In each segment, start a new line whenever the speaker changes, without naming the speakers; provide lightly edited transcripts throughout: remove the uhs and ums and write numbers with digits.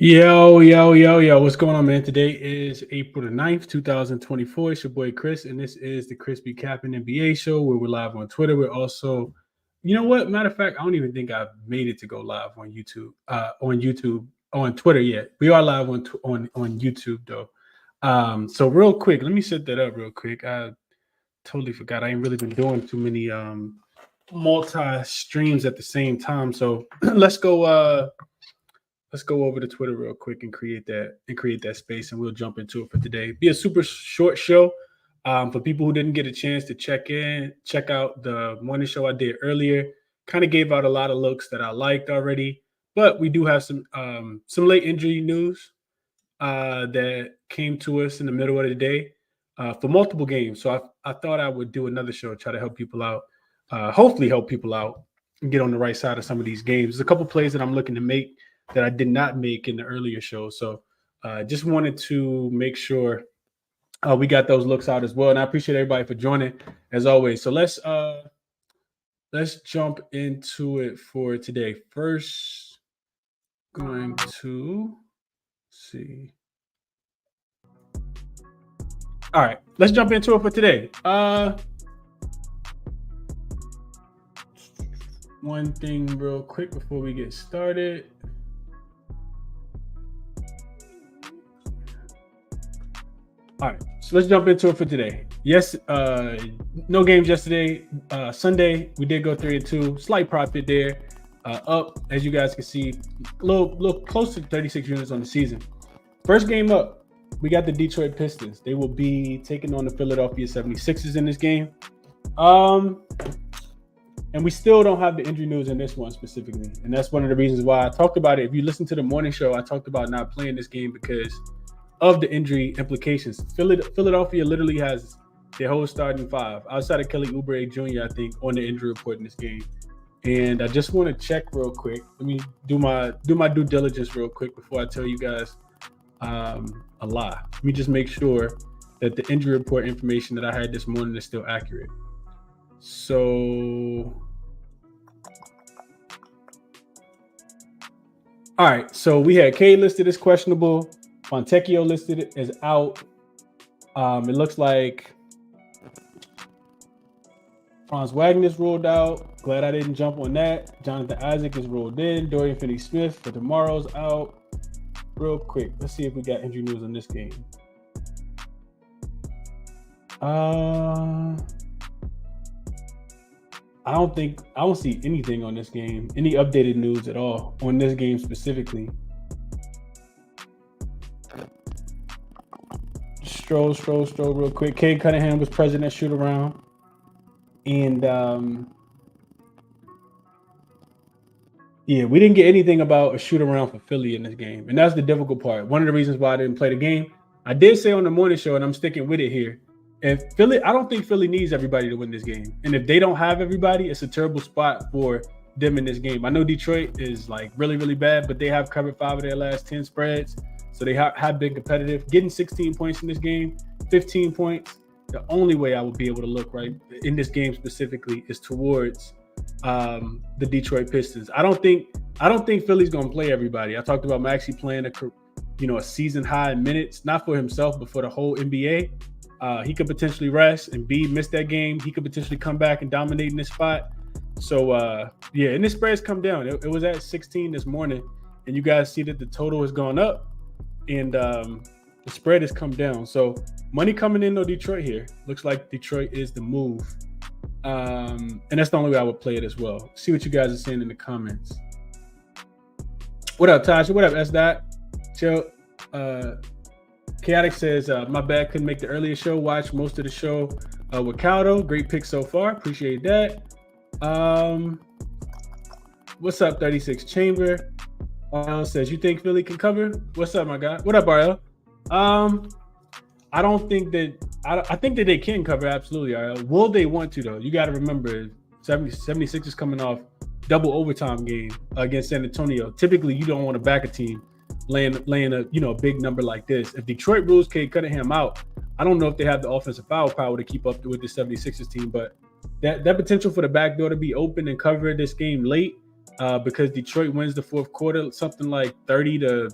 Yo. What's going on, man? Today is April the 9th, 2024. It's your boy Chris, and this is the ChrisBeCappinn NBA Show, where we're live on Twitter. We're also, you know what? Matter of fact, I don't even think I've made it to go live on Twitter yet. We are live on YouTube, though. So real quick, let me set that up real quick. I totally forgot. I ain't really been doing too many multi-streams at the same time. So let's go over to Twitter real quick and create that space, and we'll jump into it for today. Be a super short show for people who didn't get a chance to check out the morning show I did earlier. Kind of gave out a lot of looks that I liked already, but we do have some late injury news that came to us in the middle of the day for multiple games. So I thought I would do another show, try to help people out, hopefully help people out and get on the right side of some of these games. There's a couple plays that I'm looking to make that I did not make in the earlier show. So just wanted to make sure we got those looks out as well. And I appreciate everybody for joining as always. So let's jump into it for today. First, going to see. All right, let's jump into it for today. One thing real quick before we get started. All right, so let's jump into it for today. Yes, no games yesterday. Sunday, we did go 3-2. Slight profit there. Up, as you guys can see, a little close to 36 units on the season. First game up, we got the Detroit Pistons. They will be taking on the Philadelphia 76ers in this game. And we still don't have the injury news in this one specifically. And that's one of the reasons why I talked about it. If you listen to the morning show, I talked about not playing this game because of the injury implications. Philadelphia literally has their whole starting five, outside of Kelly Oubre Jr., I think, on the injury report in this game. And I just want to check real quick. Let me do my due diligence real quick before I tell you guys a lie. Let me just make sure that the injury report information that I had this morning is still accurate. So, all right. So we had K listed as questionable. Fontecchio listed as out. It looks like Franz Wagner's ruled out. Glad I didn't jump on that. Jonathan Isaac is ruled in. Dorian Finney-Smith for tomorrow's out. Real quick, let's see if we got injury news on this game. I don't see anything on this game. Any updated news at all on this game specifically. Stroll real quick. Cade Cunningham was present at shoot around. And we didn't get anything about a shoot around for Philly in this game. And that's the difficult part. One of the reasons why I didn't play the game. I did say on the morning show, and I'm sticking with it here. I don't think Philly needs everybody to win this game. And if they don't have everybody, it's a terrible spot for them in this game. I know Detroit is like really, really bad, but they have covered 5 of their last 10 spreads. So they have been competitive. Getting 16 points in this game, 15 points. The only way I would be able to look right in this game specifically is towards the Detroit Pistons. I don't think Philly's gonna play everybody. I talked about Maxey playing a season high in minutes, not for himself, but for the whole NBA. He could potentially rest, and B missed that game. He could potentially come back and dominate in this spot. So and this spread's come down. It was at 16 this morning, and you guys see that the total has gone up. And the spread has come down. So money coming in on Detroit here. Looks like Detroit is the move. And that's the only way I would play it as well. See what you guys are saying in the comments. What up, Tasha? What up, S. Chill. Chaotic says, my bad, couldn't make the earlier show. Watch most of the show with Caldo. Great pick so far. Appreciate that. What's up, 36 Chamber? RL says, you think Philly can cover? What's up, my guy? What up, RL? I think that they can cover, absolutely, RL. Will they want to, though? You got to remember, 76 is coming off double overtime game against San Antonio. Typically, you don't want to back a team laying a big number like this. If Detroit rules Cade Cunningham out, I don't know if they have the offensive firepower to keep up with the 76ers team, but that potential for the back door to be open and cover this game late because Detroit wins the fourth quarter, something like 30 to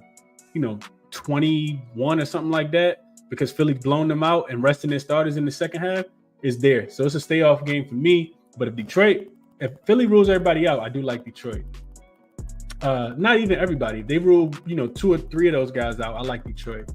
21 or something like that, because Philly's blown them out and resting their starters in the second half, is there. So it's a stay off game for me. But if Philly rules everybody out, I do like Detroit. Not even everybody. They rule, 2 or 3 of those guys out. I like Detroit.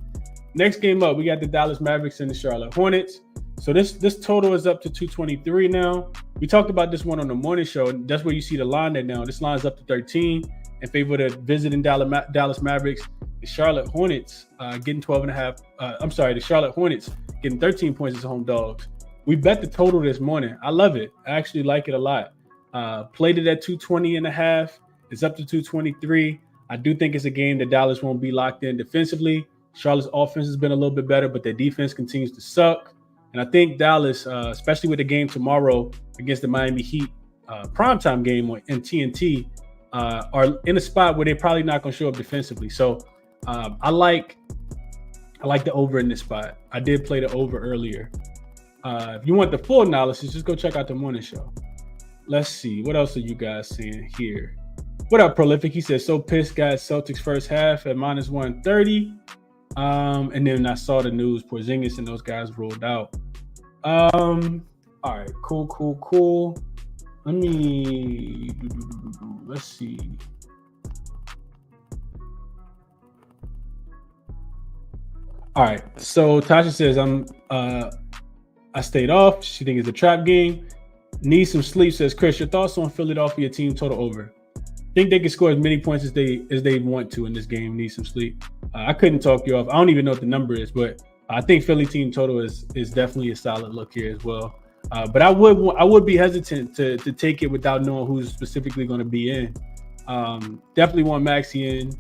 Next game up, we got the Dallas Mavericks and the Charlotte Hornets. So this total is up to 223 now. We talked about this one on the morning show, and that's where you see the line there now. This line's up to 13 in favor of the visiting Dallas Mavericks. The Charlotte Hornets getting 12.5. The Charlotte Hornets getting 13 points as home dogs. We bet the total this morning. I love it. I actually like it a lot. Played it at 220.5. It's up to 223. I do think it's a game that Dallas won't be locked in defensively. Charlotte's offense has been a little bit better, but their defense continues to suck. And I think Dallas, especially with the game tomorrow against the Miami Heat, primetime game on TNT, are in a spot where they're probably not going to show up defensively. So I like the over in this spot. I did play the over earlier. If you want the full analysis, just go check out the morning show. Let's see. What else are you guys seeing here? What up, Prolific? He says, so pissed, guys. Celtics first half at minus 130. And then I saw the news, Porzingis and those guys rolled out. All right, cool. Let's see. All right, so Tasha says I stayed off. She thinks it's a trap game. Need some sleep, says Chris. Your thoughts on Philadelphia team total over? Think they can score as many points as they want to in this game. Need some sleep. I couldn't talk you off. I don't even know what the number is, but I think Philly team total is definitely a solid look here as well. But I would be hesitant to take it without knowing who's specifically going to be in. Definitely want Maxey in.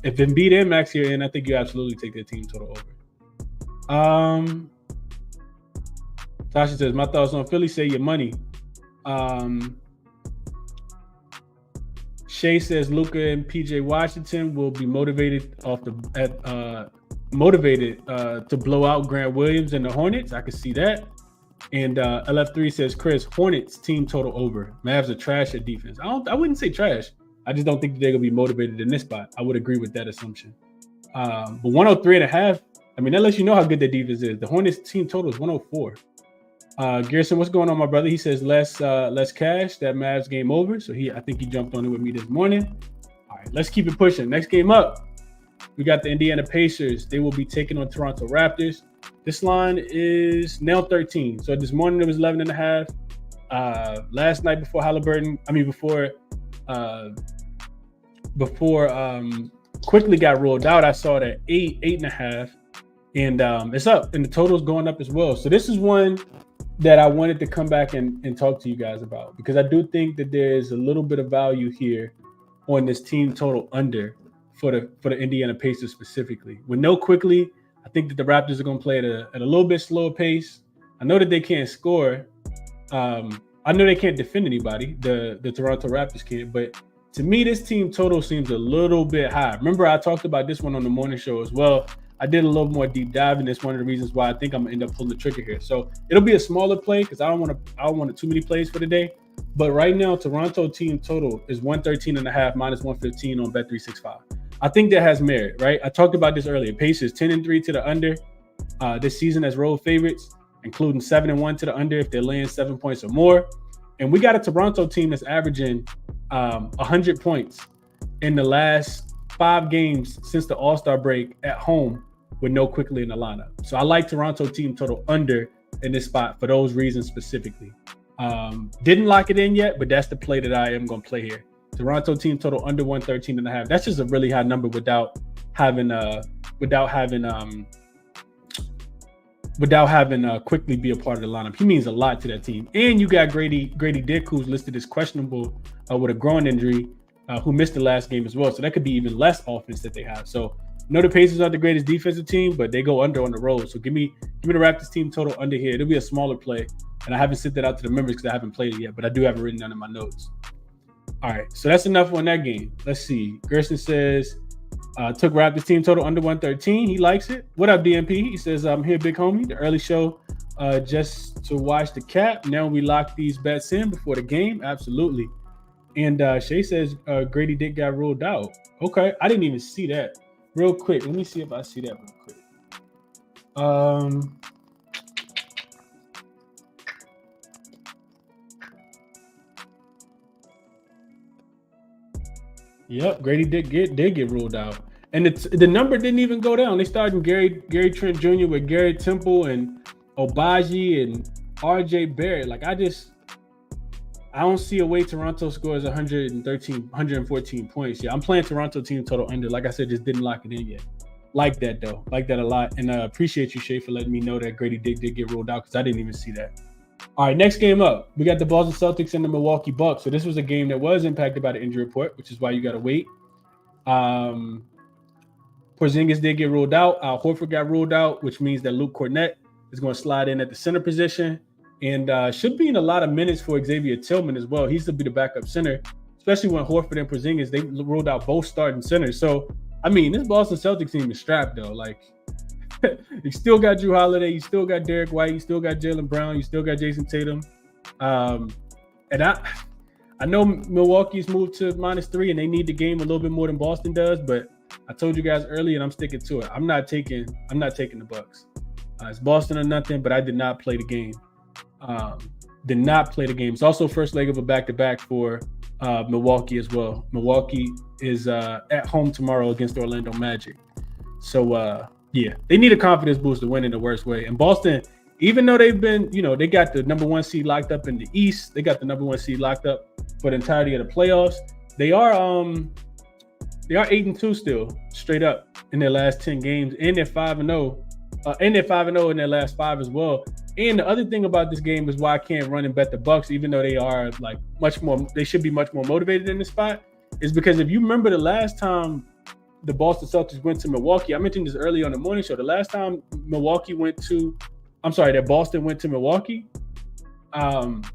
If Embiid and Maxey are in, I think you absolutely take their team total over. Tasha says, my thoughts on Philly, say your money. Shay says Luka and PJ Washington will be motivated to blow out Grant Williams and the Hornets. I can see that. And LF3 says, Chris, Hornets team total over. Mavs are trash at defense. I wouldn't say trash. I just don't think they're gonna be motivated in this spot. I would agree with that assumption. But 103.5. I mean, that lets you know how good their defense is. The Hornets team total is 104. Garrison, what's going on, my brother? He says less cash. That Mavs game over. So I think he jumped on it with me this morning. All right, let's keep it pushing. Next game up, we got the Indiana Pacers. They will be taking on Toronto Raptors. This line is now 13. So this morning it was 11.5. Last night before quickly got rolled out, I saw it at 8.5, and it's up, and the total's going up as well. So this is one that I wanted to come back and talk to you guys about, because I do think that there's a little bit of value here on this team total under for the Indiana Pacers specifically. With no Quickly, I think that the Raptors are going to play at a little bit slower pace. I know that they can't score. I know they can't defend anybody. The Toronto Raptors can't, but to me, this team total seems a little bit high. Remember, I talked about this one on the morning show as well. I did a little more deep dive, and it's one of the reasons why I think I'm gonna end up pulling the trigger here. So it'll be a smaller play because I don't want too many plays for the day. But right now, Toronto team total is 113.5 minus 115 on Bet365. I think that has merit, right? I talked about this earlier. Pacers 10-3 to the under this season as road favorites, including 7-1 to the under if they're laying 7 points or more. And we got a Toronto team that's averaging 100 points in the last 5 games since the All-Star break at home with no Quickly in the lineup. So I like Toronto team total under in this spot for those reasons specifically. Didn't lock it in yet, but that's the play that I am going to play here. Toronto team total under 113.5. That's just a really high number without having Quickly be a part of the lineup. He means a lot to that team. And you got Grady Dick, who's listed as questionable with a groin injury, who missed the last game as well. So that could be even less offense that they have. So I know the Pacers aren't the greatest defensive team, but they go under on the road. So give me the Raptors team total under here. It'll be a smaller play. And I haven't sent that out to the members because I haven't played it yet, but I do have it written down in my notes. All right, so that's enough on that game. Let's see. Gerson says, took Raptors team total under 113. He likes it. What up, DMP? He says, I'm here, big homie. The early show just to watch the cap. Now we lock these bets in before the game. Absolutely. And Shay says Grady Dick got ruled out. Okay, I didn't even see that. real quick. Let me see if I see that real quick. Yep, Grady did get ruled out, and the number didn't even go down. They started Gary Trent Jr. with Garrett Temple and Obaji and RJ Barrett. Like I don't see a way Toronto scores 114 points. Yeah, I'm playing Toronto team total under. Like I said, just didn't lock it in yet. Like that though, like that a lot, and appreciate you, Shay, for letting me know that Grady did get ruled out because I didn't even see that. All right, next game up, we got the Boston Celtics and the Milwaukee Bucks. So this was a game that was impacted by the injury report, which is why you got to wait. Porzingis did get ruled out. Al Horford got ruled out, which means that Luke Kornet is going to slide in at the center position and should be in a lot of minutes for Xavier Tillman as well. He's to be the backup center, especially when Horford and Porzingis, they ruled out both starting centers. So, I mean, this Boston Celtics team is strapped, though. Like, you still got Drew Holiday, you still got Derek White, you still got Jaylen Brown, you still got Jason Tatum. And I know Milwaukee's moved to -3 and they need the game a little bit more than Boston does, but I told you guys earlier and I'm sticking to it. I'm not taking the Bucks. It's Boston or nothing, but I did not play the game. It's also first leg of a back-to-back for Milwaukee as well. Milwaukee is at home tomorrow against the Orlando Magic. So, yeah, they need a confidence boost to win in the worst way. And Boston, even though they've been, they got the number 1 seed locked up in the East, they got the number 1 seed locked up for the entirety of the playoffs. They are 8-2 still, straight up in their last 10 games, and they're 5-0. And they're 5-0 in their last 5 as well. And the other thing about this game is why I can't run and bet the Bucks, even though they are like they should be much more motivated in this spot, is because if you remember the last time the Boston Celtics went to Milwaukee, I mentioned this earlier on the morning show. The last time that Boston went to Milwaukee,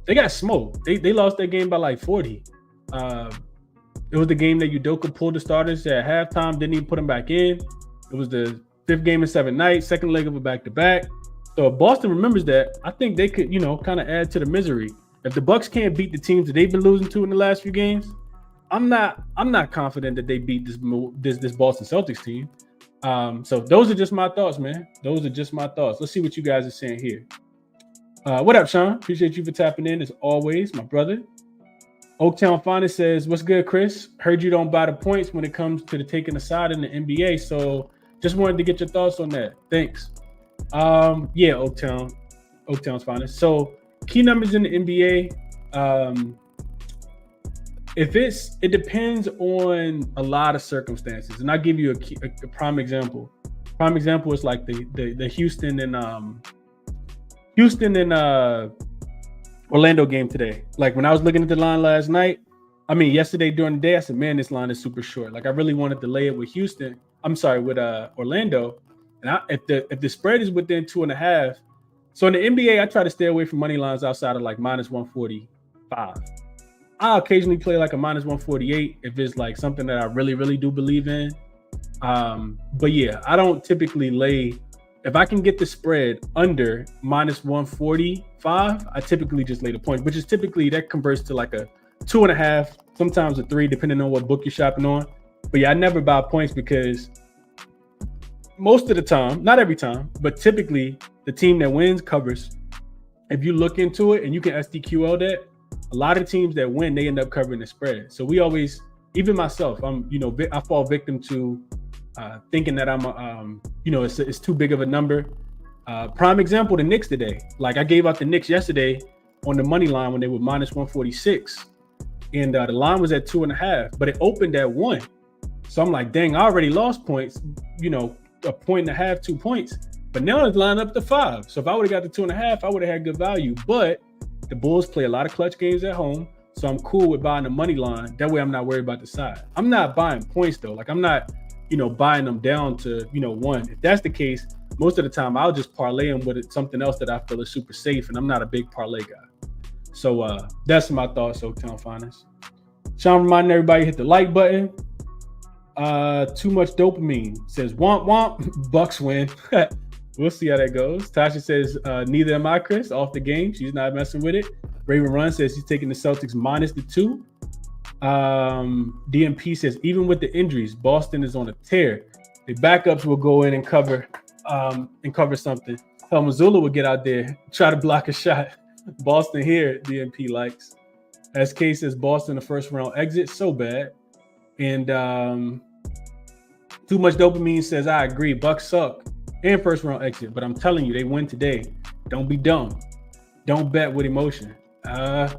they got smoked. They lost that game by like 40. It was the game that Udoka pulled the starters at halftime, didn't even put them back in. It was the 5th game in 7 nights, second leg of a back-to-back. So if Boston remembers that, I think they could, kind of add to the misery. If the Bucks can't beat the teams that they've been losing to in the last few games, I'm not confident that they beat this Boston Celtics team. So those are just my thoughts, man. Those are just my thoughts. Let's see what you guys are saying here. What up, Sean? Appreciate you for tapping in as always, my brother. Oaktown Finest says, "What's good, Chris? Heard you don't buy the points when it comes to the taking a side in the NBA. So just wanted to get your thoughts on that. Thanks." Yeah, Oaktown's Finest. So key numbers in the NBA. It depends on a lot of circumstances, and I'll give you a prime example. Prime example is like the Houston and Orlando game today. Like when I was looking at the line yesterday during the day, I said, man, this line is super short. Like I really wanted to lay it with Orlando. And if the spread is within 2.5, so in the NBA, I try to stay away from money lines outside of like -145. I'll occasionally play like a -148 if it's like something that I really, really do believe in. But yeah, I don't typically lay. If I can get the spread under -145, I typically just lay the points, which is typically that converts to like a 2.5, sometimes a 3, depending on what book you're shopping on. But yeah, I never buy points because most of the time, not every time, but typically the team that wins covers. If you look into it and you can SDQL that, a lot of teams that win, they end up covering the spread. So we always, even myself, I fall victim to thinking that it's too big of a number. Prime example, the Knicks today. Like I gave out the Knicks yesterday on the money line when they were -146, and the line was at 2.5, but it opened at 1. So I'm like, dang, I already lost points. 1.5, 2 points, but now it's lined up to 5. So if I would have got the 2.5, I would have had good value. But the Bulls play a lot of clutch games at home, so I'm cool with buying the money line. That way, I'm not worried about the side. I'm not buying points though. Like I'm not, buying them down to 1. If that's the case, most of the time I'll just parlay them with something else that I feel is super safe, and I'm not a big parlay guy. So that's my thoughts, Oaktown Finest. Sean, reminding everybody hit the like button. Too much dopamine says womp womp. Bucks win. We'll see how that goes. Tasha says neither am I, Chris. Off the game, she's not messing with it. Raven Run says she's taking the Celtics -2. DMP says even with the injuries, Boston is on a tear. The backups will go in and cover something. Mazzulla will get out there, try to block a shot. Boston here, DMP likes. SK says Boston, the first round exit, so bad. And Too Much Dopamine says, I agree, Bucks suck and first round exit, but I'm telling you, they win today. Don't be dumb. Don't bet with emotion. I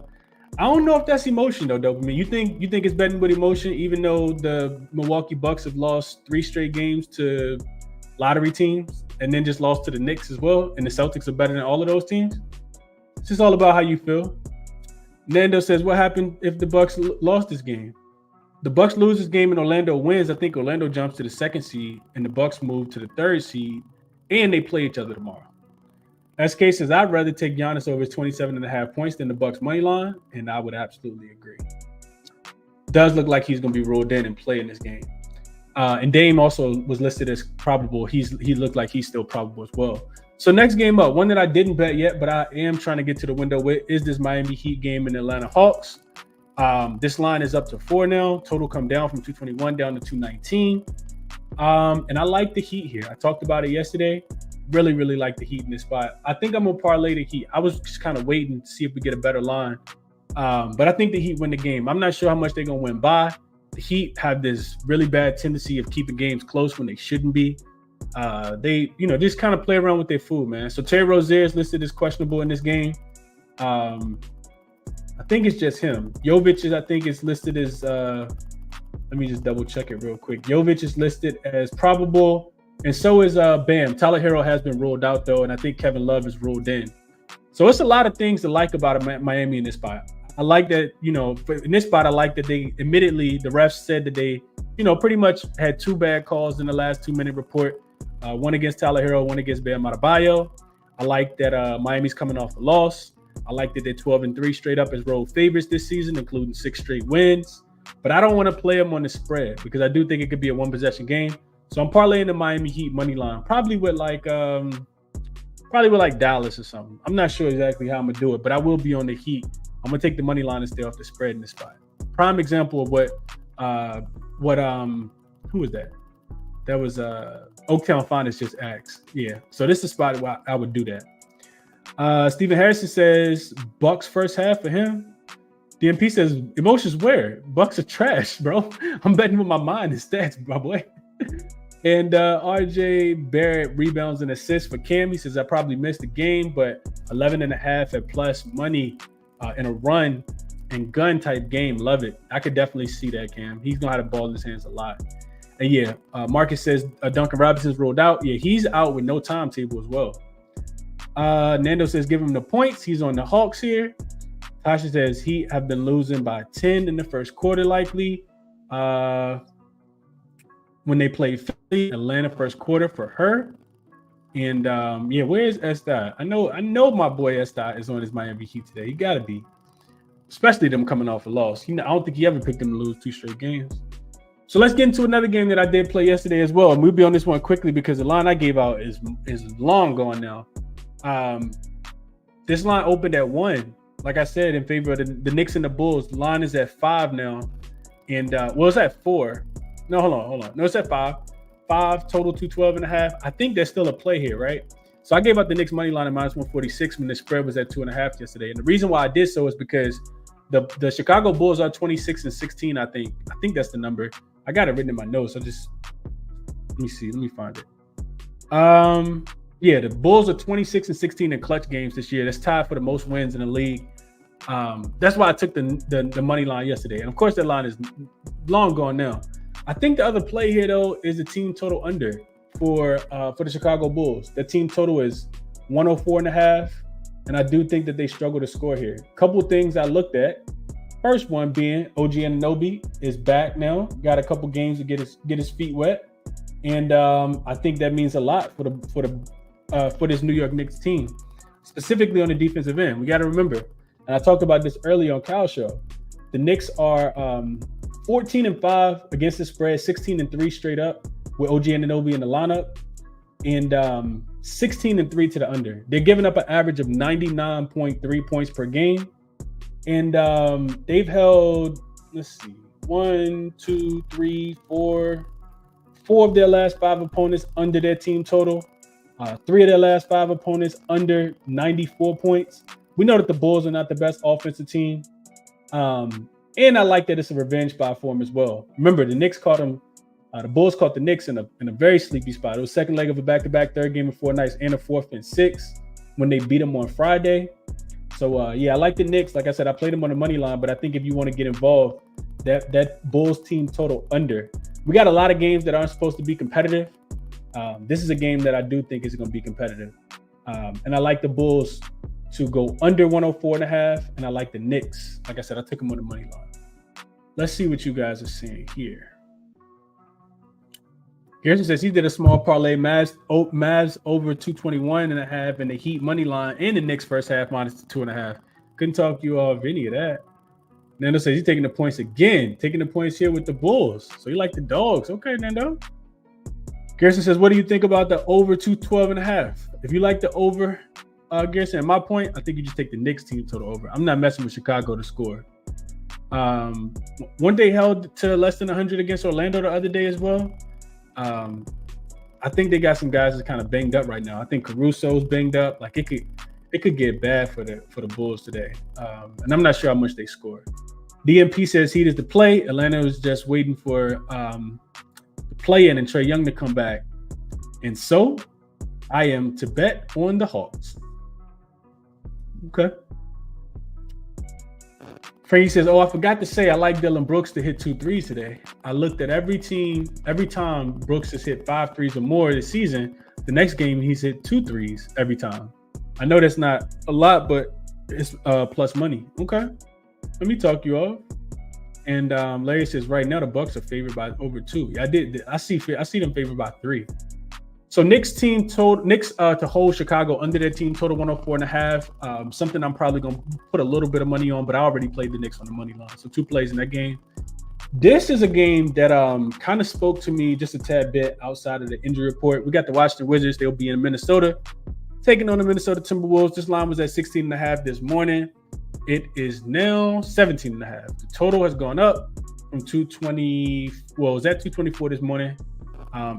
don't know if that's emotion though, Dopamine. You think it's betting with emotion, even though the Milwaukee Bucks have lost 3 straight games to lottery teams and then just lost to the Knicks as well, and the Celtics are better than all of those teams? It's just all about how you feel. Nando says, what happened if the Bucks lost this game? The Bucks lose this game and Orlando wins. I think Orlando jumps to the 2nd seed and the Bucks move to the 3rd seed, and they play each other tomorrow. SK says, I'd rather take Giannis over his 27.5 points than the Bucks money line, and I would absolutely agree. Does look like he's going to be ruled in and play in this game. And Dame also was listed as probable. He looked like he's still probable as well. So next game up, one that I didn't bet yet, but I am trying to get to the window with, is this Miami Heat game and Atlanta Hawks. This line is up to 4 now. Total come down from 221 down to 219. And I like the Heat here. I talked about it yesterday. Really, really like the Heat in this spot. I think I'm going to parlay the Heat. I was just kind of waiting to see if we get a better line. But I think the Heat win the game. I'm not sure how much they're going to win by. The Heat have this really bad tendency of keeping games close when they shouldn't be. They, just kind of play around with their food, man. So Terry Rozier is listed as questionable in this game. I think it's just him. Jovic I think is listed as, let me just double check it real quick. Jovic is listed as probable, and so is Bam. Tyler Hero has been ruled out though, and I think Kevin Love is ruled in. So it's a lot of things to like about Miami in this spot. I like that, in this spot, I like that they admittedly, the refs said that they, pretty much had 2 bad calls in the last 2-minute report. One against Tyler Hero, one against Bam Adebayo. I like that Miami's coming off a loss. I like that they're 12-3 straight up as road favorites this season, including 6 straight wins. But I don't want to play them on the spread because I do think it could be a 1-possession game. So I'm parlaying the Miami Heat money line, probably with like Dallas or something. I'm not sure exactly how I'm gonna do it, but I will be on the Heat. I'm gonna take the money line and stay off the spread in this spot. Prime example of who was that? That was Oaktown Finest just asked. Yeah. So this is a spot where I would do that. Stephen Harrison says Bucks first half for him. DMP says emotions where? Bucks are trash, bro. I'm betting with my mind and stats, my boy. And RJ Barrett rebounds and assists for Cam. He says I probably missed the game, but 11.5 at plus money in a run and gun type game. Love it. I could definitely see that, Cam. He's gonna have the ball in his hands a lot. And yeah, Marcus says Duncan Robinson's rolled out. Yeah, he's out with no timetable as well. Nando says give him the points. He's on the Hawks here. Tasha says he have been losing by 10 in the first quarter likely. When they played Philly, Atlanta first quarter for her. And yeah, where's Estai? I know my boy Estai is on his Miami Heat today. He gotta be. Especially them coming off a loss. I don't think he ever picked them to lose 2 straight games. So let's get into another game that I did play yesterday as well. And we'll be on this one quickly because the line I gave out is long gone now. This line opened at 1. Like I said, in favor of the Knicks and the Bulls. The line is at 5 now. And it's at 4. No, hold on. No, it's at 5. 5 total 212.5. I think there's still a play here, right? So I gave out the Knicks money line at minus 146 when the spread was at 2.5 yesterday. And the reason why I did so is because the Chicago Bulls are 26-16. I think that's the number. I got it written in my notes. So just let me see. Let me find it. Yeah, the Bulls are 26-16 in clutch games this year. That's tied for the most wins in the league. That's why I took the money line yesterday. And of course, that line is long gone now. I think the other play here though is the team total under for the Chicago Bulls. The team total is 104.5, and I do think that they struggle to score here. Couple of things I looked at. First one being OG Anunoby is back now. Got a couple games to get his feet wet, and I think that means a lot for this New York Knicks team, specifically on the defensive end. We got to remember, and I talked about this earlier on Kyle's show. The Knicks are 14-5 against the spread, 16-3 straight up with OG Anunoby in the lineup, and 16-3 to the under. They're giving up an average of 99.3 points per game, and they've held, let's see, 1, 2, 3, 4, 4 of their last 5 opponents under their team total. 3 of their last 5 opponents under 94 points. We know that the Bulls are not the best offensive team. And I like that it's a revenge spot for them as well. Remember, the Knicks caught them. The Bulls caught the Knicks in a very sleepy spot. It was second leg of a back-to-back, third game in 4 nights, and a 4th and 6th when they beat them on Friday. So, yeah, I like the Knicks. Like I said, I played them on the money line, but I think if you want to get involved, that Bulls team total under. We got a lot of games that aren't supposed to be competitive. This is a game that I do think is going to be competitive. And I like the Bulls to go under 104.5, and I like the Knicks. Like I said, I took them on the money line. Let's see what you guys are seeing here. Garrison says he did a small parlay, Mavs over 221.5 and the Heat money line and the Knicks first half minus 2.5. Couldn't talk you off any of that. Nando says he's taking the points again, taking the points here with the Bulls. So you like the dogs. Okay, Nando. Garrison says, what do you think about the over 212.5? If you like the over, Garrison, at my point, I think you just take the Knicks team total over. I'm not messing with Chicago to score. One day held to less than 100 against Orlando the other day as well. I think they got some guys that's kind of banged up right now. I think Caruso's banged up. Like it could get bad for the Bulls today. And I'm not sure how much they scored. DMP says Heat is the play. Atlanta was just waiting for the play-in and Trae Young to come back. And so I am to bet on the Hawks. Okay. Frankie says, I forgot to say I like Dillon Brooks to hit 2 threes today. I looked at every time Brooks has hit 5 threes or more this season, the next game he's hit 2 threes every time. I know that's not a lot, but it's plus money. Okay. Let me talk you off. And Larry says right now the Bucks are favored by over 2. Yeah, I see them favored by 3. So Knicks to hold Chicago under their team total 104.5. Something I'm probably gonna put a little bit of money on, but I already played the Knicks on the money line. So 2 plays in that game. This is a game that kind of spoke to me just a tad bit outside of the injury report. We got the Washington Wizards. They'll be in Minnesota, taking on the Minnesota Timberwolves. This line was at 16.5 this morning. It is now 17.5. The total has gone up from 220. Well, it was at 224 this morning.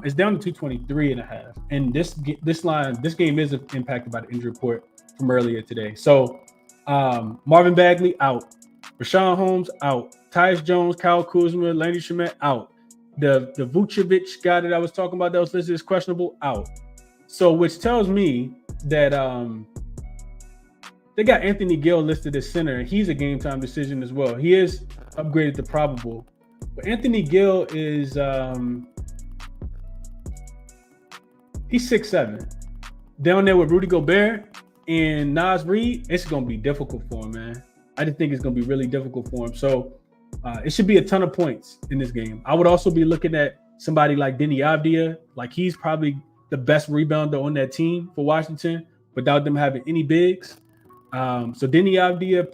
It's down to 223.5. And this game is impacted by the injury report from earlier today. So Marvin Bagley out, Rashawn Holmes out, Tyus Jones, Kyle Kuzma, Landry Shamet out. The Vucevic guy that I was talking about that was listed as questionable out. So which tells me that they got Anthony Gill listed as center, and he's a game time decision as well. He is upgraded to probable, but Anthony Gill is he's 6'7". Down there with Rudy Gobert and Naz Reid, it's gonna be difficult for him, man. I just think it's gonna be really difficult for him. So it should be a ton of points in this game. I would also be looking at somebody like Denny Avdia. Like he's probably the best rebounder on that team for Washington without them having any bigs. So Denny Avdia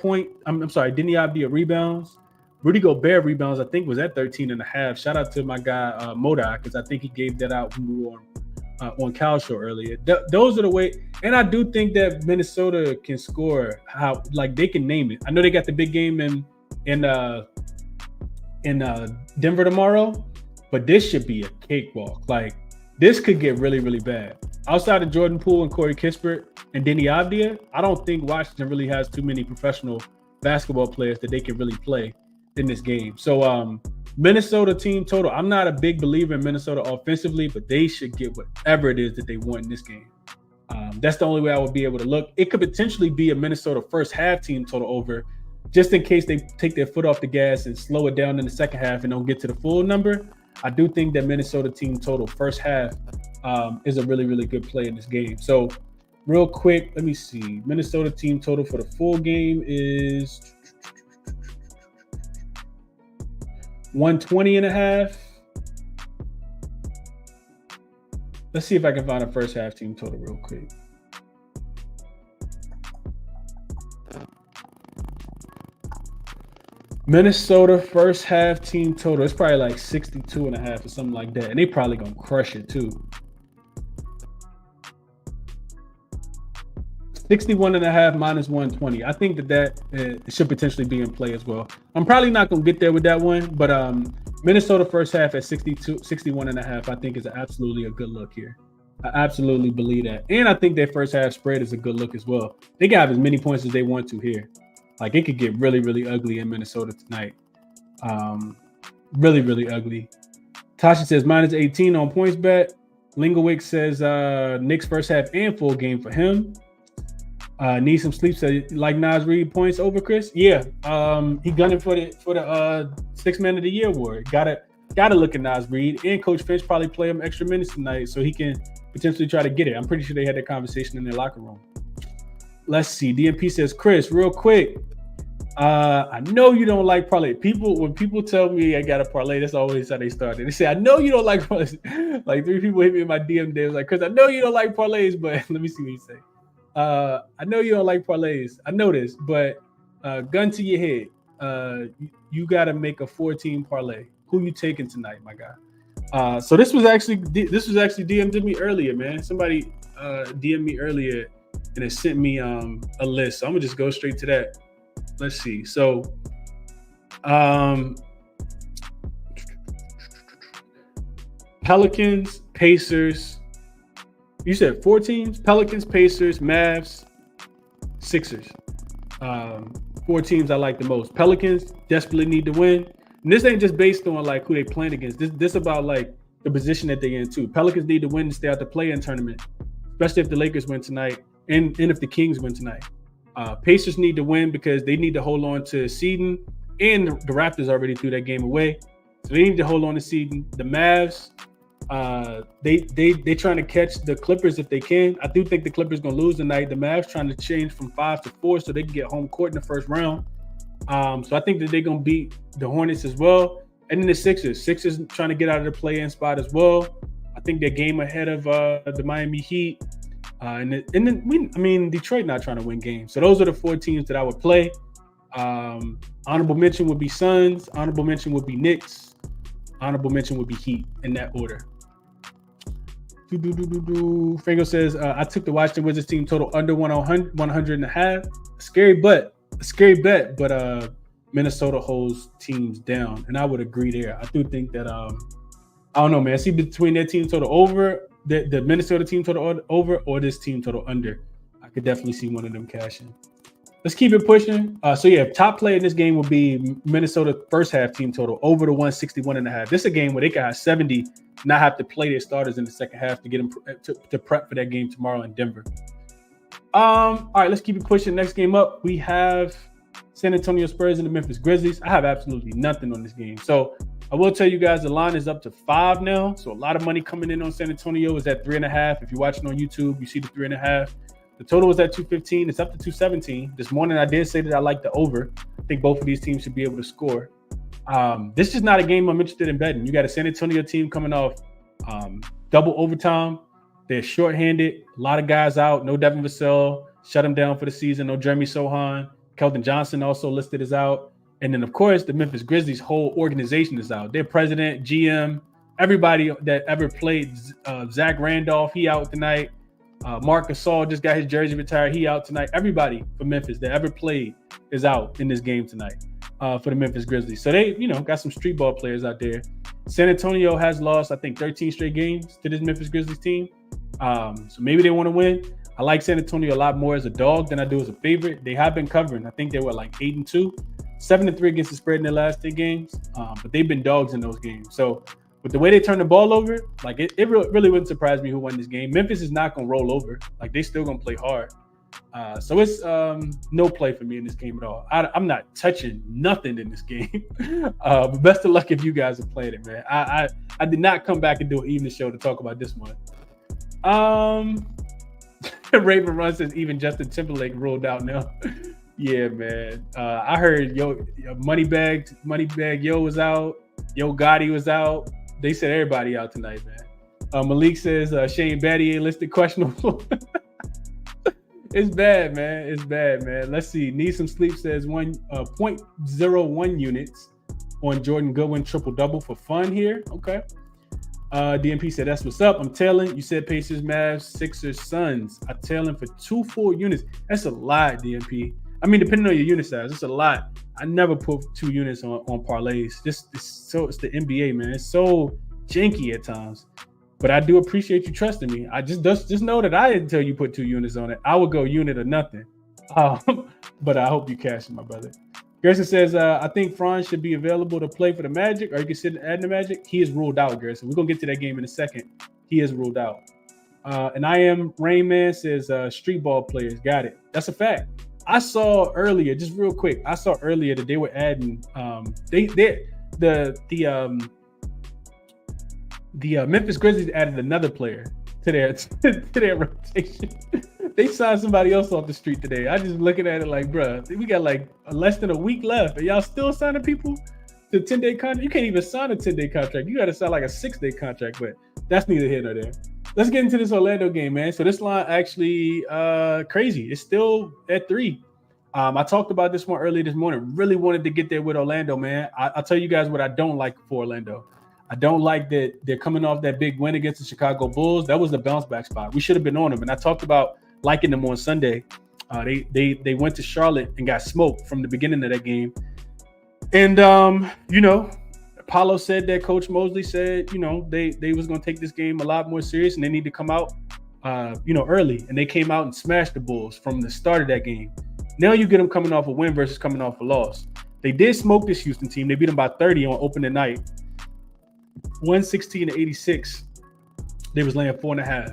Denny Avdia rebounds. Rudy Gobert rebounds, I think, was at 13.5. Shout out to my guy Modoc, because I think he gave that out when we were on Cal's show earlier. Those are the way, and I do think that Minnesota can score. How like they can name it. I know they got the big game in Denver tomorrow, but this should be a cakewalk. Like this could get really, really bad. Outside of Jordan Poole and Corey Kispert and Denny Avdia, I don't think Washington really has too many professional basketball players that they can really play in this game. So Minnesota team total, I'm not a big believer in Minnesota offensively, but they should get whatever it is that they want in this game. That's the only way I would be able to look. It could potentially be a Minnesota first half team total over, just in case they take their foot off the gas and slow it down in the second half and don't get to the full number. I do think that Minnesota team total first half is a really, really good play in this game. So real quick, let me see. Minnesota team total for the full game is 120.5. Let's see if I can find a first half team total real quick. Minnesota first half team total. It's probably like 62.5 or something like that. And they probably gonna crush it too. 61.5 minus 120. I think that should potentially be in play as well. I'm probably not gonna get there with that one, but Minnesota first half at 61.5, I think is absolutely a good look here. I absolutely believe that. And I think their first half spread is a good look as well. They can have as many points as they want to here. Like, it could get really, really ugly in Minnesota tonight. Really, really ugly. Tasha says minus 18 on points bet. Lingowick says Knicks first half and full game for him. Need some sleep. Says like Nas Reed points over Chris. Yeah. He gunning for the Sixth Man of the Year award. Gotta look at Nas Reed, and Coach Finch probably play him extra minutes tonight so he can potentially try to get it. I'm pretty sure they had that conversation in their locker room. Let's see. DMP says, Chris, real quick. I know you don't like parlay. When people tell me I got a parlay, that's always how they started. They say, I know you don't like parlays. Like 3 people hit me in my DM. They was like, Chris, I know you don't like parlays, but let me see what you say. I know you don't like parlays. I know this, but gun to your head. You got to make a 14 parlay. Who you taking tonight, my guy? So this was actually DM'd me earlier, man. Somebody DM'd me earlier and it sent me a list. So I'm gonna just go straight to that. Let's see. So Pelicans, Pacers. You said 4 teams? Pelicans, Pacers, Mavs, Sixers. 4 teams I like the most. Pelicans desperately need to win. And this ain't just based on like who they playing against. This about like the position that they're in too. Pelicans need to win to stay out the play-in tournament, especially if the Lakers win tonight and if the Kings win tonight. Pacers need to win because they need to hold on to seeding, and the Raptors already threw that game away, so they need to hold on to seeding. The Mavs, they trying to catch the Clippers if they can. I do think the Clippers gonna lose tonight. The Mavs trying to change from 5 to 4 so they can get home court in the first round. So I think that they're gonna beat the Hornets as well. And then the Sixers trying to get out of the play-in spot as well. I think they're game ahead of the Miami Heat. And then Detroit not trying to win games. So those are the 4 teams that I would play. Honorable mention would be Suns. Honorable mention would be Knicks. Honorable mention would be Heat in that order. Franco says, I took the Washington Wizards team total under 100.5. Scary bet, but Minnesota holds teams down. And I would agree there. I do think that, I don't know, man. I see between their team total over, the Minnesota team total over, or this team total under. I could definitely see one of them cashing. Let's keep it pushing. So yeah, top play in this game will be Minnesota first half team total over the 161.5. This is a game where they can have 70, not have to play their starters in the second half to get them to prep for that game tomorrow in Denver. All right, let's keep it pushing. Next game up, we have San Antonio Spurs and the Memphis Grizzlies. I have absolutely nothing on this game. So I will tell you guys the line is up to 5 now. So a lot of money coming in on San Antonio is at 3.5. If you're watching on YouTube, you see the 3.5. The total was at 215. It's up to 217. This morning I did say that I like the over. I think both of these teams should be able to score. This is not a game I'm interested in betting. You got a San Antonio team coming off double overtime. They're shorthanded. A lot of guys out. No Devin Vassell. Shut him down for the season. No Jeremy Sohan. Keldon Johnson also listed as out. And then, of course, the Memphis Grizzlies' whole organization is out. Their president, GM, everybody that ever played, Zach Randolph, he out tonight. Marc Gasol just got his jersey retired. He out tonight. Everybody for Memphis that ever played is out in this game tonight for the Memphis Grizzlies. So they, got some street ball players out there. San Antonio has lost, I think, 13 straight games to this Memphis Grizzlies team. So maybe they want to win. I like San Antonio a lot more as a dog than I do as a favorite. They have been covering. I think they were like 8-2, 7-3 against the spread in their last 3 games. But they've been dogs in those games. So with the way they turn the ball over, like it really wouldn't surprise me who won this game. Memphis is not going to roll over. Like they still going to play hard. So it's no play for me in this game at all. I'm not touching nothing in this game. But best of luck if you guys have played it, man. I did not come back and do an evening show to talk about this one. Raven Run says even Justin Timberlake ruled out now. Yeah, man. I heard Moneybag Yo was out. Yo Gotti was out. They said everybody out tonight, man. Malik says Shane Battier listed questionable. It's bad, man. It's bad, man. Let's see. Need some sleep says 0.01 units on Jordan Goodwin triple-double for fun here. Okay. DMP said, that's what's up. I'm tailing. You said Pacers, Mavs, Sixers, Suns. I'm tailing for 2 full units. That's a lot, DMP. I mean, depending on your unit size, it's a lot. I never put 2 units on parlays. It's the NBA, man. It's so janky at times. But I do appreciate you trusting me. I just know that I didn't tell you put 2 units on it. I would go unit or nothing. But I hope you cash it, my brother. Gerson says, I think Franz should be available to play for the Magic, or you can sit and add the Magic. He is ruled out, Gerson. We're going to get to that game in a second. He is ruled out. And I am Rain Man says, street ball players. Got it. That's a fact. I saw earlier, just real quick, that they were adding the Memphis Grizzlies added another player to their rotation. They signed somebody else off the street today. I just looking at it like, bruh, we got like less than a week left, and y'all still signing people to 10-day contract. You can't even sign a 10-day contract. You got to sign like a 6-day contract, but that's neither here nor there. Let's get into this Orlando game, man. So this line actually crazy. It's still at 3. I talked about this one earlier this morning. Really wanted to get there with Orlando, man. I'll tell you guys what I don't like for Orlando. I don't like that they're coming off that big win against the Chicago Bulls. That was the bounce back spot. We should have been on them. And I talked about liking them on Sunday. They went to Charlotte and got smoked from the beginning of that game. And, Apollo said that Coach Mosley said, they was going to take this game a lot more serious and they need to come out, early. And they came out and smashed the Bulls from the start of that game. Now you get them coming off a win versus coming off a loss. They did smoke this Houston team. They beat them by 30 on opening night. 116-86. They was laying 4.5.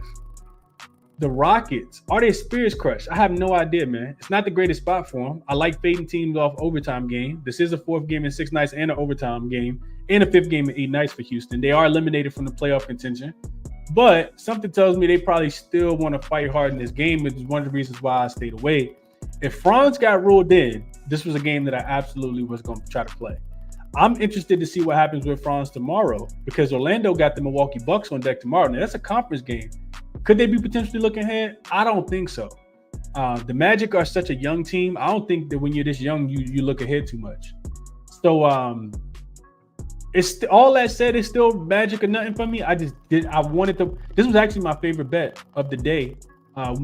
The Rockets, are they Spears crush? I have no idea, man. It's not the greatest spot for them. I like fading teams off overtime game. This is a 4th game in 6 nights and an overtime game and a 5th game in 8 nights for Houston. They are eliminated from the playoff contention. But something tells me they probably still want to fight hard in this game, which is one of the reasons why I stayed away. If Franz got ruled in, this was a game that I absolutely was going to try to play. I'm interested to see what happens with Franz tomorrow because Orlando got the Milwaukee Bucks on deck tomorrow. Now, that's a conference game. Could they be potentially looking ahead? I don't think so. The Magic are such a young team. I don't think that when you're this young, you look ahead too much. So it's all that said, it's still Magic or nothing for me. This was actually my favorite bet of the day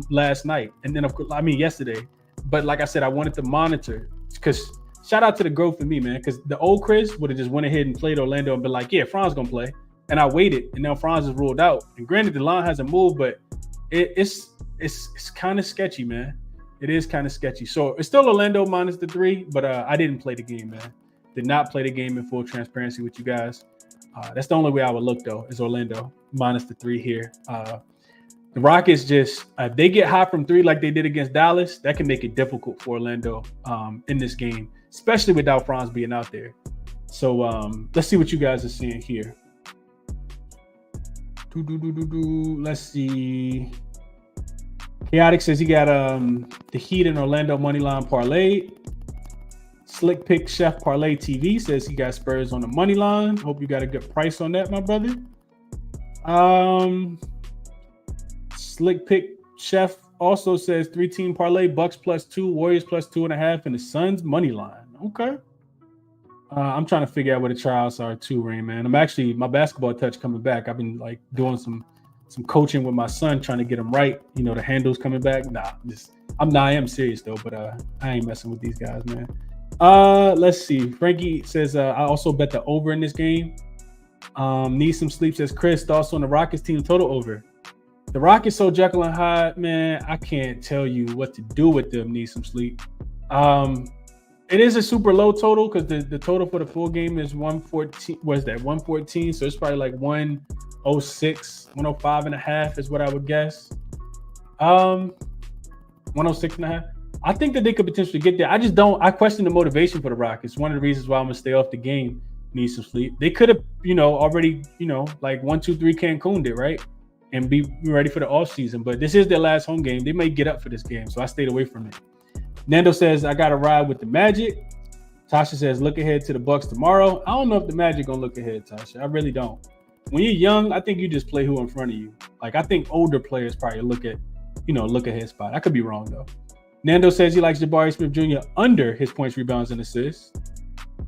last night. And then, of course, yesterday. But like I said, I wanted to monitor because shout out to the growth for me, man, because the old Chris would have just went ahead and played Orlando and been like, yeah, Franz going to play. And I waited, and now Franz is ruled out. And granted, the line hasn't moved, but it's kind of sketchy, man. It is kind of sketchy. So it's still Orlando minus the 3, but I didn't play the game, man. Did not play the game in full transparency with you guys. That's the only way I would look, though, is Orlando minus the 3 here. The Rockets just, if they get hot from 3 like they did against Dallas, that can make it difficult for Orlando in this game, especially without Franz being out there. So let's see what you guys are seeing here. Let's see. Chaotic says he got the Heat and Orlando moneyline parlay. Slick Pick Chef Parlay TV says he got Spurs on the money line. Hope you got a good price on that, my brother. Slick Pick Chef also says 3-team parlay, Bucks +2, Warriors +2.5, and the Suns money line. Okay. I'm trying to figure out where the tryouts are too, Rain, man. I'm actually, my basketball touch coming back. I've been like doing some coaching with my son, trying to get him right. The handles coming back. I am serious though, but I ain't messing with these guys, man. Let's see. Frankie says I also bet the over in this game. Need some sleep, says Chris. Thoughts on the Rockets team total over. The Rockets so Jekyll and Hyde, man. I can't tell you what to do with them. Need some sleep. It is a super low total because the total for the full game is 114. What is that? 114. So it's probably like 106, 105.5 is what I would guess. 106.5. I think that they could potentially get there. I question the motivation for the Rockets. One of the reasons why I'm gonna stay off the game. Need some sleep. They could have, already, like 1, 2, 3 Cancun did, right? And be ready for the offseason. But this is their last home game. They may get up for this game. So I stayed away from it. Nando says, I got to ride with the Magic. Tasha says, look ahead to the Bucks tomorrow. I don't know if the Magic going to look ahead, Tasha. I really don't. When you're young, I think you just play who in front of you. Like, I think older players probably look ahead spot. I could be wrong, though. Nando says he likes Jabari Smith Jr. under his points, rebounds, and assists.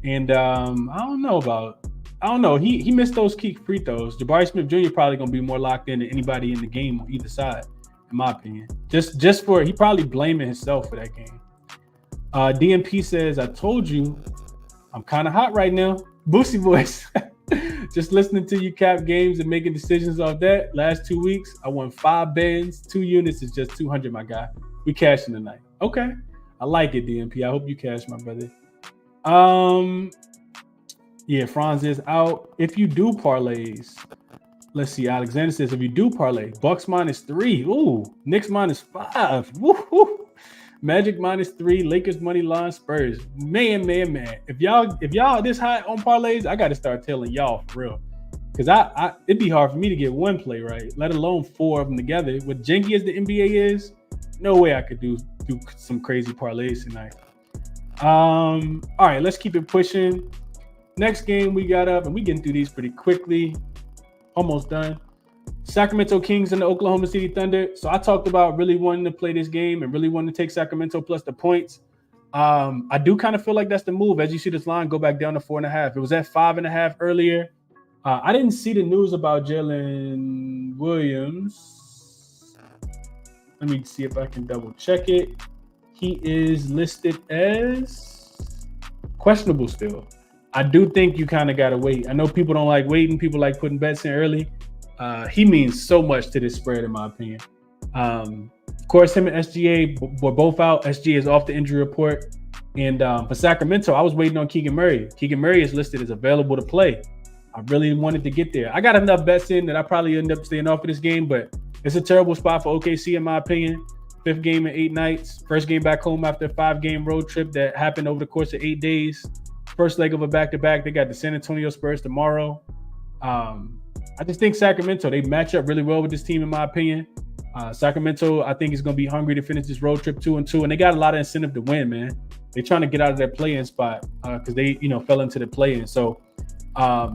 And I don't know. He missed those key free throws. Jabari Smith Jr. probably going to be more locked in than anybody in the game on either side, in my opinion. Just for, he probably blaming himself for that game. DMP says, I told you I'm kind of hot right now. Boosie voice. Just listening to you cap games and making decisions off that. Last 2 weeks, I won 5 bands. 2 units is just 200, my guy. We cashing tonight. Okay. I like it, DMP. I hope you cash, my brother. Yeah, Franz is out. If you do parlays, let's see. Alexander says, if you do parlay, Bucks -3. Ooh, Knicks -5. Woo-hoo. Magic -3, Lakers money line, Spurs. Man. If y'all this high on parlays, I got to start telling y'all for real. Because it'd be hard for me to get one play right, let alone 4 of them together. With janky as the NBA is, no way I could do some crazy parlays tonight. All right, let's keep it pushing. Next game we got up, and we getting through these pretty quickly. Almost done. Sacramento Kings and the Oklahoma City Thunder. So I talked about really wanting to play this game and really wanting to take Sacramento plus the points. I do kind of feel like that's the move. As you see this line go back down to 4.5. It was at 5.5 earlier. I didn't see the news about Jalen Williams. Let me see if I can double check it. He is listed as questionable still. I do think you kind of got to wait. I know people don't like waiting. People like putting bets in early. He means so much to this spread, in my opinion. Of course, him and SGA were both out. SGA is off the injury report. And for Sacramento, I was waiting on Keegan Murray. Keegan Murray is listed as available to play. I really wanted to get there. I got enough bets in that I probably end up staying off of this game, but it's a terrible spot for OKC, in my opinion. 5th game in 8 nights. First game back home after a 5-game road trip that happened over the course of 8 days. First leg of a back-to-back. They got the San Antonio Spurs tomorrow. I just think Sacramento, they match up really well with this team, in my opinion. Sacramento, I think, is going to be hungry to finish this road trip 2-2, and they got a lot of incentive to win, man. They're trying to get out of that play-in spot because they, fell into the play-in. So I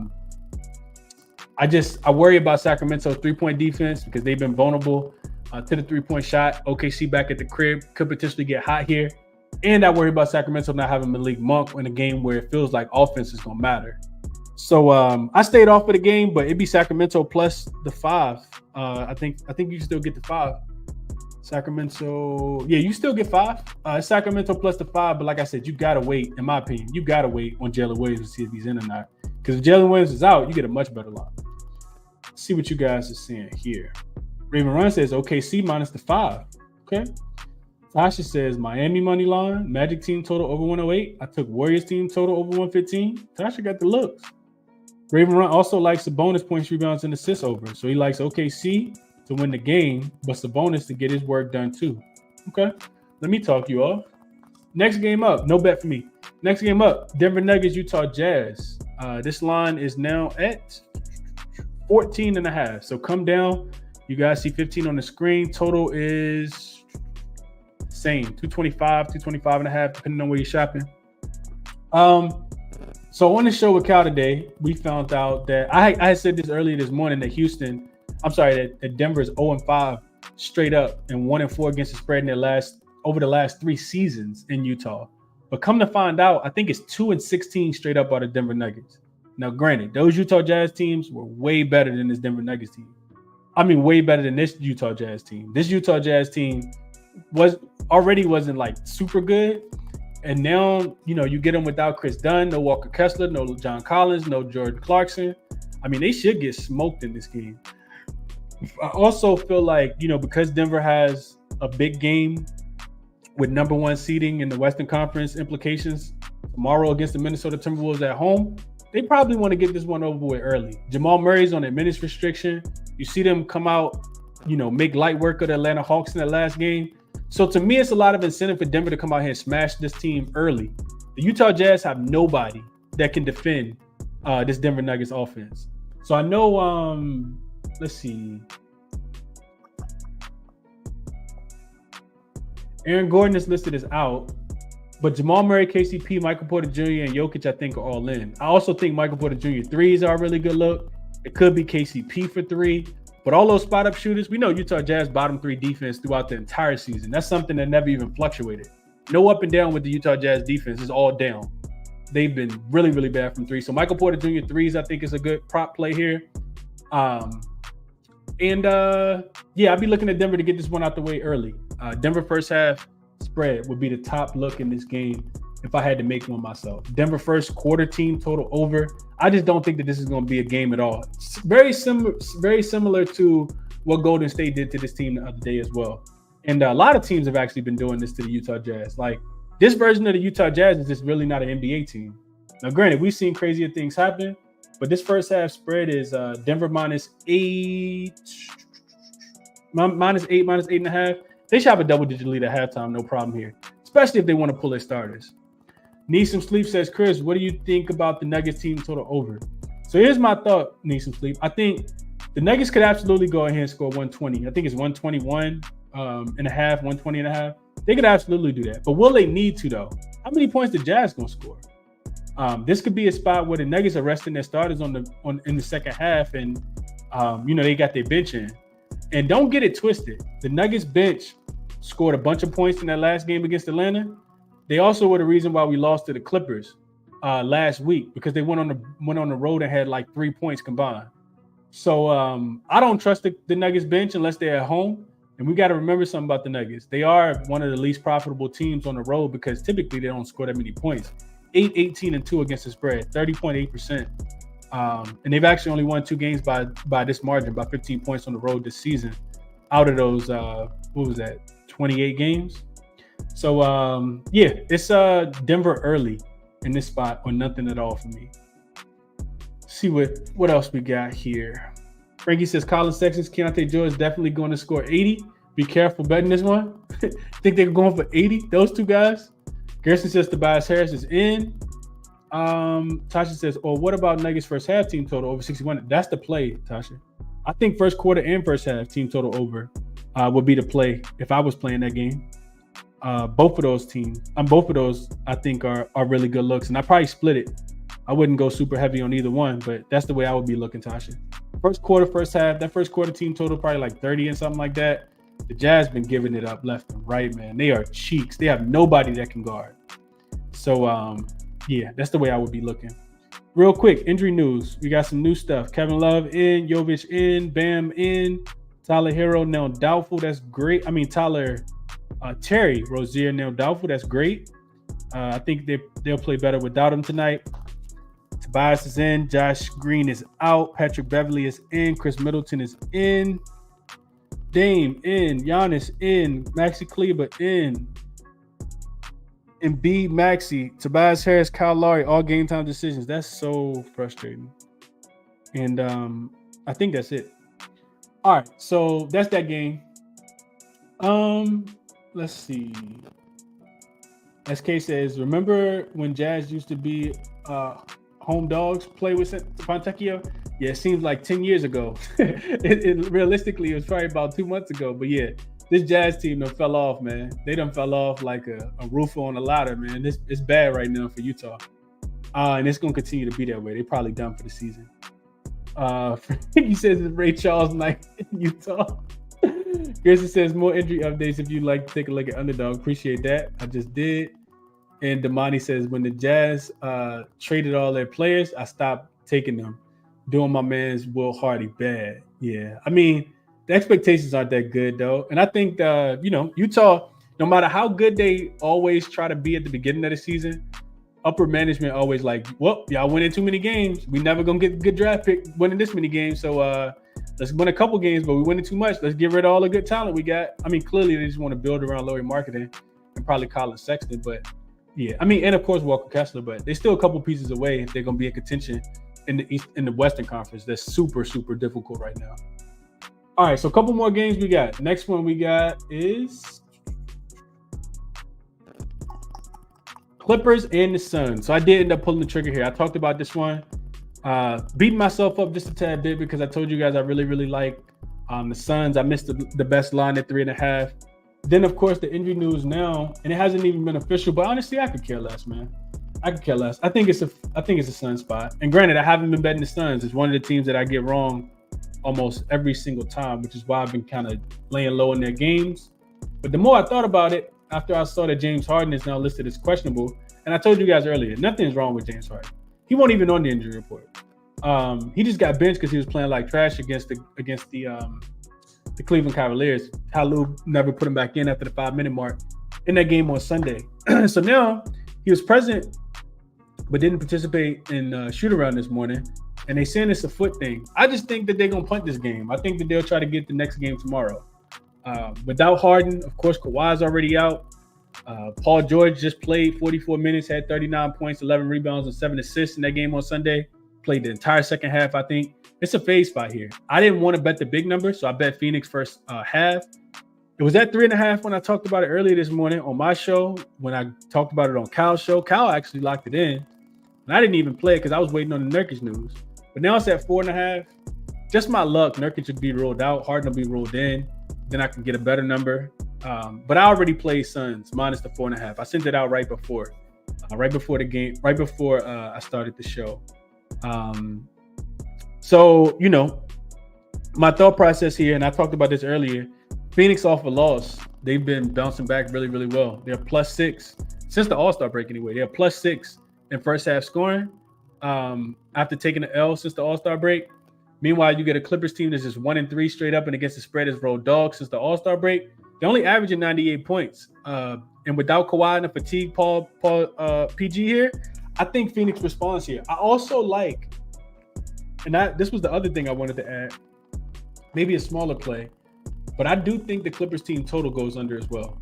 worry about Sacramento's 3-point defense because they've been vulnerable to the 3-point shot. OKC back at the crib could potentially get hot here. And I worry about Sacramento not having Malik Monk in a game where it feels like offense is going to matter. So I stayed off of the game, but it'd be Sacramento plus the 5. I think you can still get the 5. Sacramento, yeah, you still get 5. It's Sacramento plus the 5, but like I said, you gotta wait. In my opinion, you gotta wait on Jalen Williams to see if he's in or not. Because if Jalen Williams is out, you get a much better line. Let's see what you guys are seeing here. Raven Run says OKC minus the 5. Okay. Tasha says Miami money line, Magic team total over 108. I took Warriors team total over 115. Tasha got the looks. Raven Run also likes the bonus points, rebounds, and assists over. So he likes OKC to win the game, but the bonus to get his work done too. Okay, let me talk you off. Next game up, no bet for me. Next game up, Denver Nuggets, Utah Jazz. This line is now at 14.5. So come down. You guys see 15 on the screen. Total is same, 225, 225.5, depending on where you're shopping. So on the show with Cal today, we found out that I had said this earlier this morning that that Denver is 0-5 straight up and 1-4 against the spread in over the last 3 seasons in Utah. But come to find out, I think it's 2-16 straight up out of Denver Nuggets. Now, granted, those Utah Jazz teams were way better than this Denver Nuggets team. I mean, way better than this Utah Jazz team. This Utah Jazz team wasn't like super good. And now, you get them without Chris Dunn, no Walker Kessler, no John Collins, no Jordan Clarkson. I mean, they should get smoked in this game. I also feel like, because Denver has a big game with number 1 seeding in the Western Conference implications tomorrow against the Minnesota Timberwolves at home, they probably want to get this one over with early. Jamal Murray's on a minutes restriction. You see them come out, make light work of the Atlanta Hawks in that last game. So to me, it's a lot of incentive for Denver to come out here and smash this team early. The Utah Jazz have nobody that can defend this Denver Nuggets offense. So I know, let's see. Aaron Gordon is listed as out, but Jamal Murray, KCP, Michael Porter Jr., and Jokic, I think, are all in. I also think Michael Porter Jr. threes are a really good look. It could be KCP for 3. But all those spot-up shooters, we know Utah Jazz bottom 3 defense throughout the entire season. That's something that never even fluctuated. No up and down with the Utah Jazz defense. It's all down. They've been really, really bad from 3. So Michael Porter Jr. threes, I think, is a good prop play here. I'll be looking at Denver to get this one out the way early. Denver first half is spread would be the top look in this game if I had to make one myself. Denver first quarter team total over. I just don't think that this is going to be a game at all. It's very similar to what Golden State did to this team the other day as well. And a lot of teams have actually been doing this to the Utah Jazz. Like, this version of the Utah Jazz is just really not an NBA team. Now, granted, we've seen crazier things happen, but this first half spread is Denver -8, -8.5. They should have a double-digit lead at halftime, no problem here, especially if they want to pull their starters. Need Some Sleep says, Chris, what do you think about the Nuggets team total over? So here's my thought, Need Some Sleep. I think the Nuggets could absolutely go ahead and score 120. I think it's 121 and a half, 120 and a half. They could absolutely do that. But will they need to, though? How many points the Jazz going to score? This could be a spot where the Nuggets are resting their starters in the second half, and they got their bench in. And don't get it twisted. The Nuggets bench scored a bunch of points in that last game against Atlanta. They also were the reason why we lost to the Clippers last week, because they went on the road and had like 3 points combined. So I don't trust the Nuggets bench unless they're at home. And we got to remember something about the Nuggets. They are one of the least profitable teams on the road because typically they don't score that many points. 8-18-2 against the spread, 30.8%. And they've actually only won 2 games by this margin, by 15 points on the road this season, out of those 28 games. So it's Denver early in this spot or nothing at all for me. See what else we got here. Frankie says Colin Sexton's Keontae George definitely going to score 80. Be careful betting this one. Think they're going for 80, those two guys. Gerson says Tobias Harris is in. Tasha says, what about Nuggets first half team total over 61? That's the play, Tasha. I think first quarter and first half team total over would be the play if I was playing that game. Both of those I think are really good looks, and I probably split it. I wouldn't go super heavy on either one, but that's the way I would be looking, Tasha. First quarter, first half, that first quarter team total probably like 30 and something like that. The Jazz been giving it up left and right, man. They are cheeks. They have nobody that can guard. So, that's the way I would be looking. Real quick, injury news. We got some new stuff. Kevin Love in, Jovic in, Bam in, Tyler Hero now doubtful. That's great. I mean, Terry Rozier now doubtful. That's great. I think they'll play better without him tonight. Tobias is in. Josh Green is out. Patrick Beverly is in. Chris Middleton is in. Dame in. Giannis in. Maxi Kleber in. Embiid, Maxi, Tobias Harris, Kyle Lowry, all game time decisions. That's so frustrating. And I think that's it. All right, so that's that game. Let's see. SK says, remember when Jazz used to be home dogs play with Fontecchio? Yeah, it seems like 10 years ago. Realistically, it was probably about 2 months ago. But yeah, this Jazz team done fell off, man. They done fell off like a roofer on a ladder, man. It's bad right now for Utah. And it's going to continue to be that way. They're probably done for the season. He says it's Ray Charles night in Utah. Grizzly says more injury updates if you'd like to take a look at Underdog. Appreciate that. I just did. And Damani says when the Jazz traded all their players, I stopped taking them. Doing my man's Will Hardy bad. Yeah. I mean, the expectations aren't that good, though. And I think, Utah, no matter how good they always try to be at the beginning of the season, upper management always like, well, y'all winning too many games. We never going to get a good draft pick winning this many games. So let's win a couple games, but we winning too much. Let's get rid of all the good talent we got. I mean, clearly they just want to build around Lauri Markkanen and probably Colin Sexton. But, yeah, I mean, and, of course, Walker Kessler. But they're still a couple pieces away if they're going to be in contention in the Western Conference. That's super, super difficult right now. All right, so a couple more games we got. Next one we got is Clippers and the Suns. So I did end up pulling the trigger here. I talked about this one. Beating myself up just a tad bit because I told you guys I really, really like the Suns. I missed the best line at 3.5. Then, of course, the injury news now, and it hasn't even been official, but honestly, I could care less, man. I could care less. I think it's a Suns spot. And granted, I haven't been betting the Suns. It's one of the teams that I get wrong almost every single time, which is why I've been kind of laying low in their games. But the more I thought about it, after I saw that James Harden is now listed as questionable, and I told you guys earlier, nothing's wrong with James Harden. He wasn't even on the injury report. He just got benched because he was playing like trash against the Cleveland Cavaliers. Tyloo never put him back in after the 5-minute mark. in that game on Sunday. So now he was present but didn't participate in shoot around this morning. And they saying it's a foot thing. I just think that they're going to punt this game. I think that they'll try to get the next game tomorrow. Without Harden, of course, Kawhi's already out. Paul George just played 44 minutes, had 39 points, 11 rebounds, and 7 assists in that game on Sunday. Played the entire second half, I think. It's a fade spot here. I didn't want to bet the big number, so I bet Phoenix first half. It was at 3.5 when I talked about it earlier this morning on my show. When I talked about it on Cal's show, Cal actually locked it in. And I didn't even play it because I was waiting on the Nurkic news. But now it's at 4.5. Just my luck. Nurkic would be ruled out. Harden will be ruled in. Then I can get a better number. But I already played Suns minus the 4.5. I sent it out right before the game, right before I started the show. So, you know, my thought process here, and I talked about this earlier, Phoenix off a loss. They've been bouncing back really, really well. They're +6 since the All-Star break anyway. They're +6 in first half scoring after taking the L since the All-Star break. Meanwhile, you get a Clippers team that's just 1-3 straight up and against the spread is road dog since the All-Star break. They're only averaging 98 points. And without Kawhi and the fatigue Paul PG here, I think Phoenix responds here. I also like, and this was the other thing I wanted to add, maybe a smaller play, but I do think the Clippers team total goes under as well.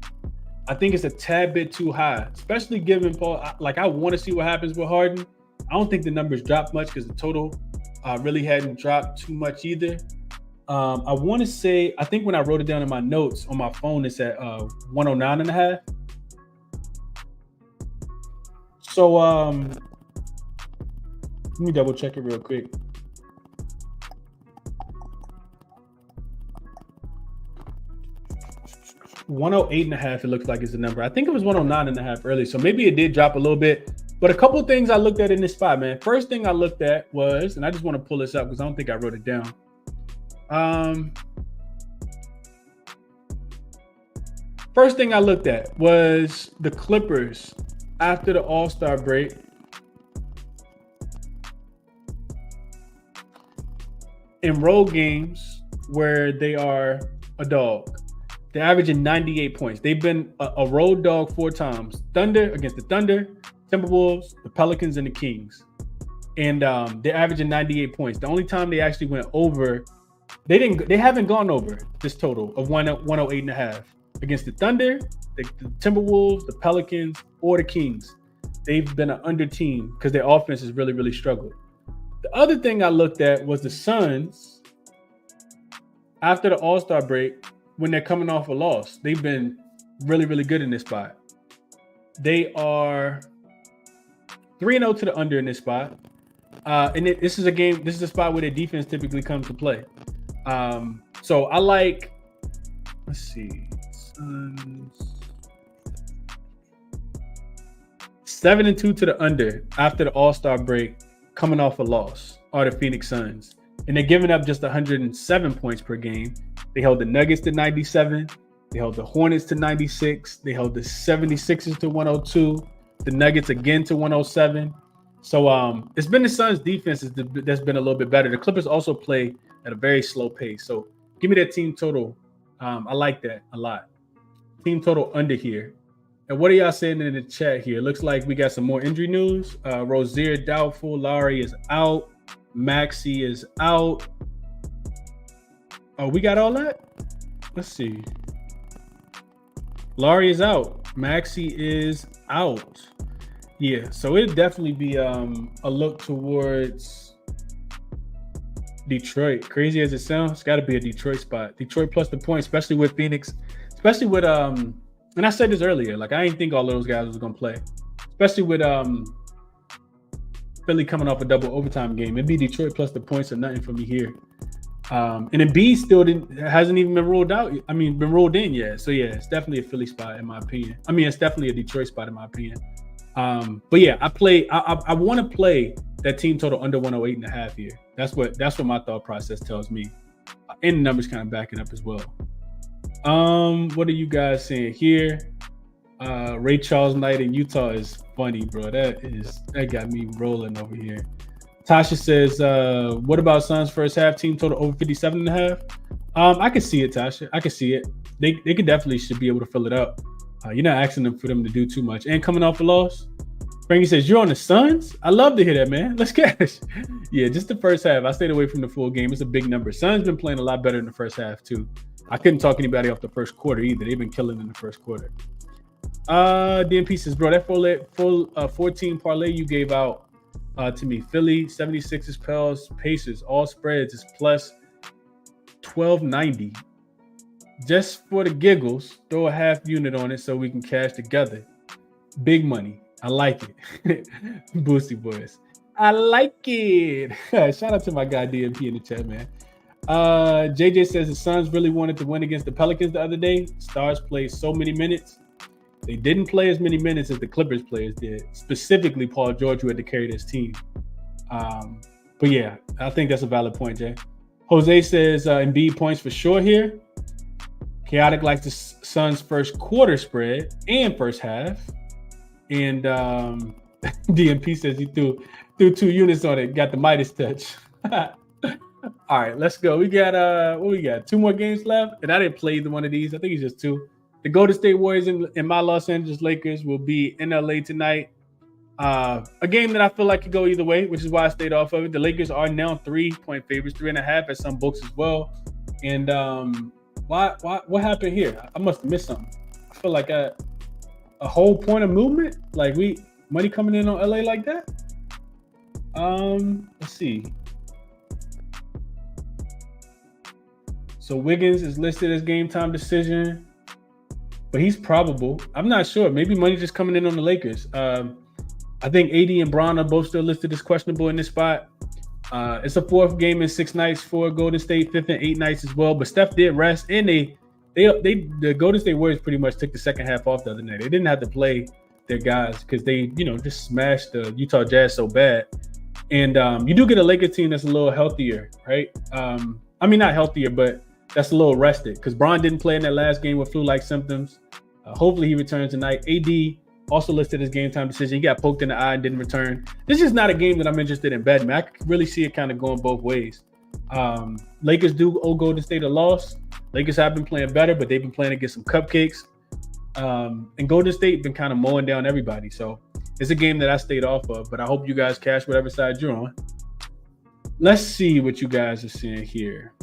I think it's a tad bit too high, especially given Paul. I want to see what happens with Harden. I don't think the numbers drop much because the total really hadn't dropped too much either. I want to say, I think when I wrote it down in my notes on my phone, it's at 109.5. So let me double check it real quick. $108.5, it looks like is the number. I think it was 109.5 early, so maybe it did drop a little bit. But a couple of things I looked at in this spot, man. First thing I looked at was, and I just want to pull this up because I don't think I wrote it down. First thing I looked at was the Clippers after the All-Star break. In road games where they are a dog. They're averaging 98 points. They've been a road dog 4 times. Against the Thunder, Timberwolves, the Pelicans, and the Kings. And they're averaging 98 points. The only time they actually went over, they haven't gone over this total of 108.5. Against the Thunder, the Timberwolves, the Pelicans, or the Kings. They've been an under team because their offense has really, really struggled. The other thing I looked at was the Suns after the All-Star break when they're coming off a loss. They've been really, really good in this spot. They are 3-0 to the under in this spot. This is a spot where their defense typically comes to play. So I like, let's see, Suns 7-2 to the under after the All-Star break, coming off a loss, are the Phoenix Suns. And they're giving up just 107 points per game. They held the Nuggets to 97. They held the Hornets to 96. They held the 76ers to 102. The Nuggets again to 107. So it's been the Suns' defense that's been a little bit better. The Clippers also play at a very slow pace. So give me that team total. I like that a lot. Team total under here. And what are y'all saying in the chat here? Looks like we got some more injury news. Rozier doubtful. Lowry is out. Maxey is out. Oh, we got all that? Let's see. Lowry is out. Maxey is out. Yeah, so it'd definitely be a look towards Detroit. Crazy as it sounds, it's got to be a Detroit spot. Detroit plus the point, especially with Phoenix, especially with and I said this earlier, like I didn't think all of those guys was gonna play, especially with Philly coming off a double overtime game. It'd be Detroit plus the points or nothing for me here. And Embiid still hasn't even been ruled out. I mean, been ruled in yet. So yeah, it's definitely a Philly spot in my opinion. I mean, it's definitely a Detroit spot in my opinion. But yeah, I want to play that team total under 108.5 here. That's what my thought process tells me. And the numbers kind of backing up as well. What are you guys saying here? Ray Charles night in Utah is funny, bro. That got me rolling over here. Tasha says, what about Suns first half team total over 57.5? I can see it, Tasha. I can see it. They could definitely should be able to fill it up. You're not asking them for them to do too much. And coming off a loss, Frankie says, you're on the Suns? I love to hear that, man. Let's cash. Yeah, just the first half. I stayed away from the full game. It's a big number. Suns been playing a lot better in the first half, too. I couldn't talk anybody off the first quarter either. They've been killing in the first quarter. DMP says, bro, that full 14 parlay you gave out to me. Philly, 76ers, Pels, Pacers, all spreads is plus 1290. Just for the giggles, throw a half unit on it so we can cash together. Big money. I like it. Boosty boys. I like it. Shout out to my guy DMP in the chat, man. JJ says the Suns really wanted to win against the Pelicans the other day. Stars played so many minutes. They didn't play as many minutes as the Clippers players did. Specifically, Paul George, who had to carry this team. But yeah, I think that's a valid point, Jay. Jose says Embiid points for sure here. Chaotic likes the Suns' first quarter spread and first half. And DMP says he threw 2 units on it, got the Midas touch. All right, let's go. We got what we got? 2 more games left, and I didn't play either one of these. I think it's just 2. The Golden State Warriors and my Los Angeles Lakers will be in LA tonight. A game that I feel like could go either way, which is why I stayed off of it. The Lakers are now 3-point favorites, 3.5 at some books as well. And what happened here? I must have missed something. I feel like a whole point of movement, like money coming in on LA like that. Let's see. So Wiggins is listed as game time decision, but he's probable. I'm not sure. Maybe money just coming in on the Lakers. I think AD and Bron are both still listed as questionable in this spot. It's a 4th game in 6 nights for Golden State, 5th and 8 nights as well. But Steph did rest, and the Golden State Warriors pretty much took the second half off the other night. They didn't have to play their guys because they, just smashed the Utah Jazz so bad. And you do get a Lakers team that's a little healthier, right? I mean, not healthier, but that's a little rested because Bron didn't play in that last game with flu-like symptoms. Hopefully he returns tonight. AD also listed as game time decision. He got poked in the eye and didn't return. This is not a game that I'm interested in betting. I can really see it kind of going both ways. Lakers do owe Golden State a loss. Lakers have been playing better, but they've been playing against some cupcakes. And Golden State been kind of mowing down everybody. So it's a game that I stayed off of, but I hope you guys cash whatever side you're on. Let's see what you guys are seeing here.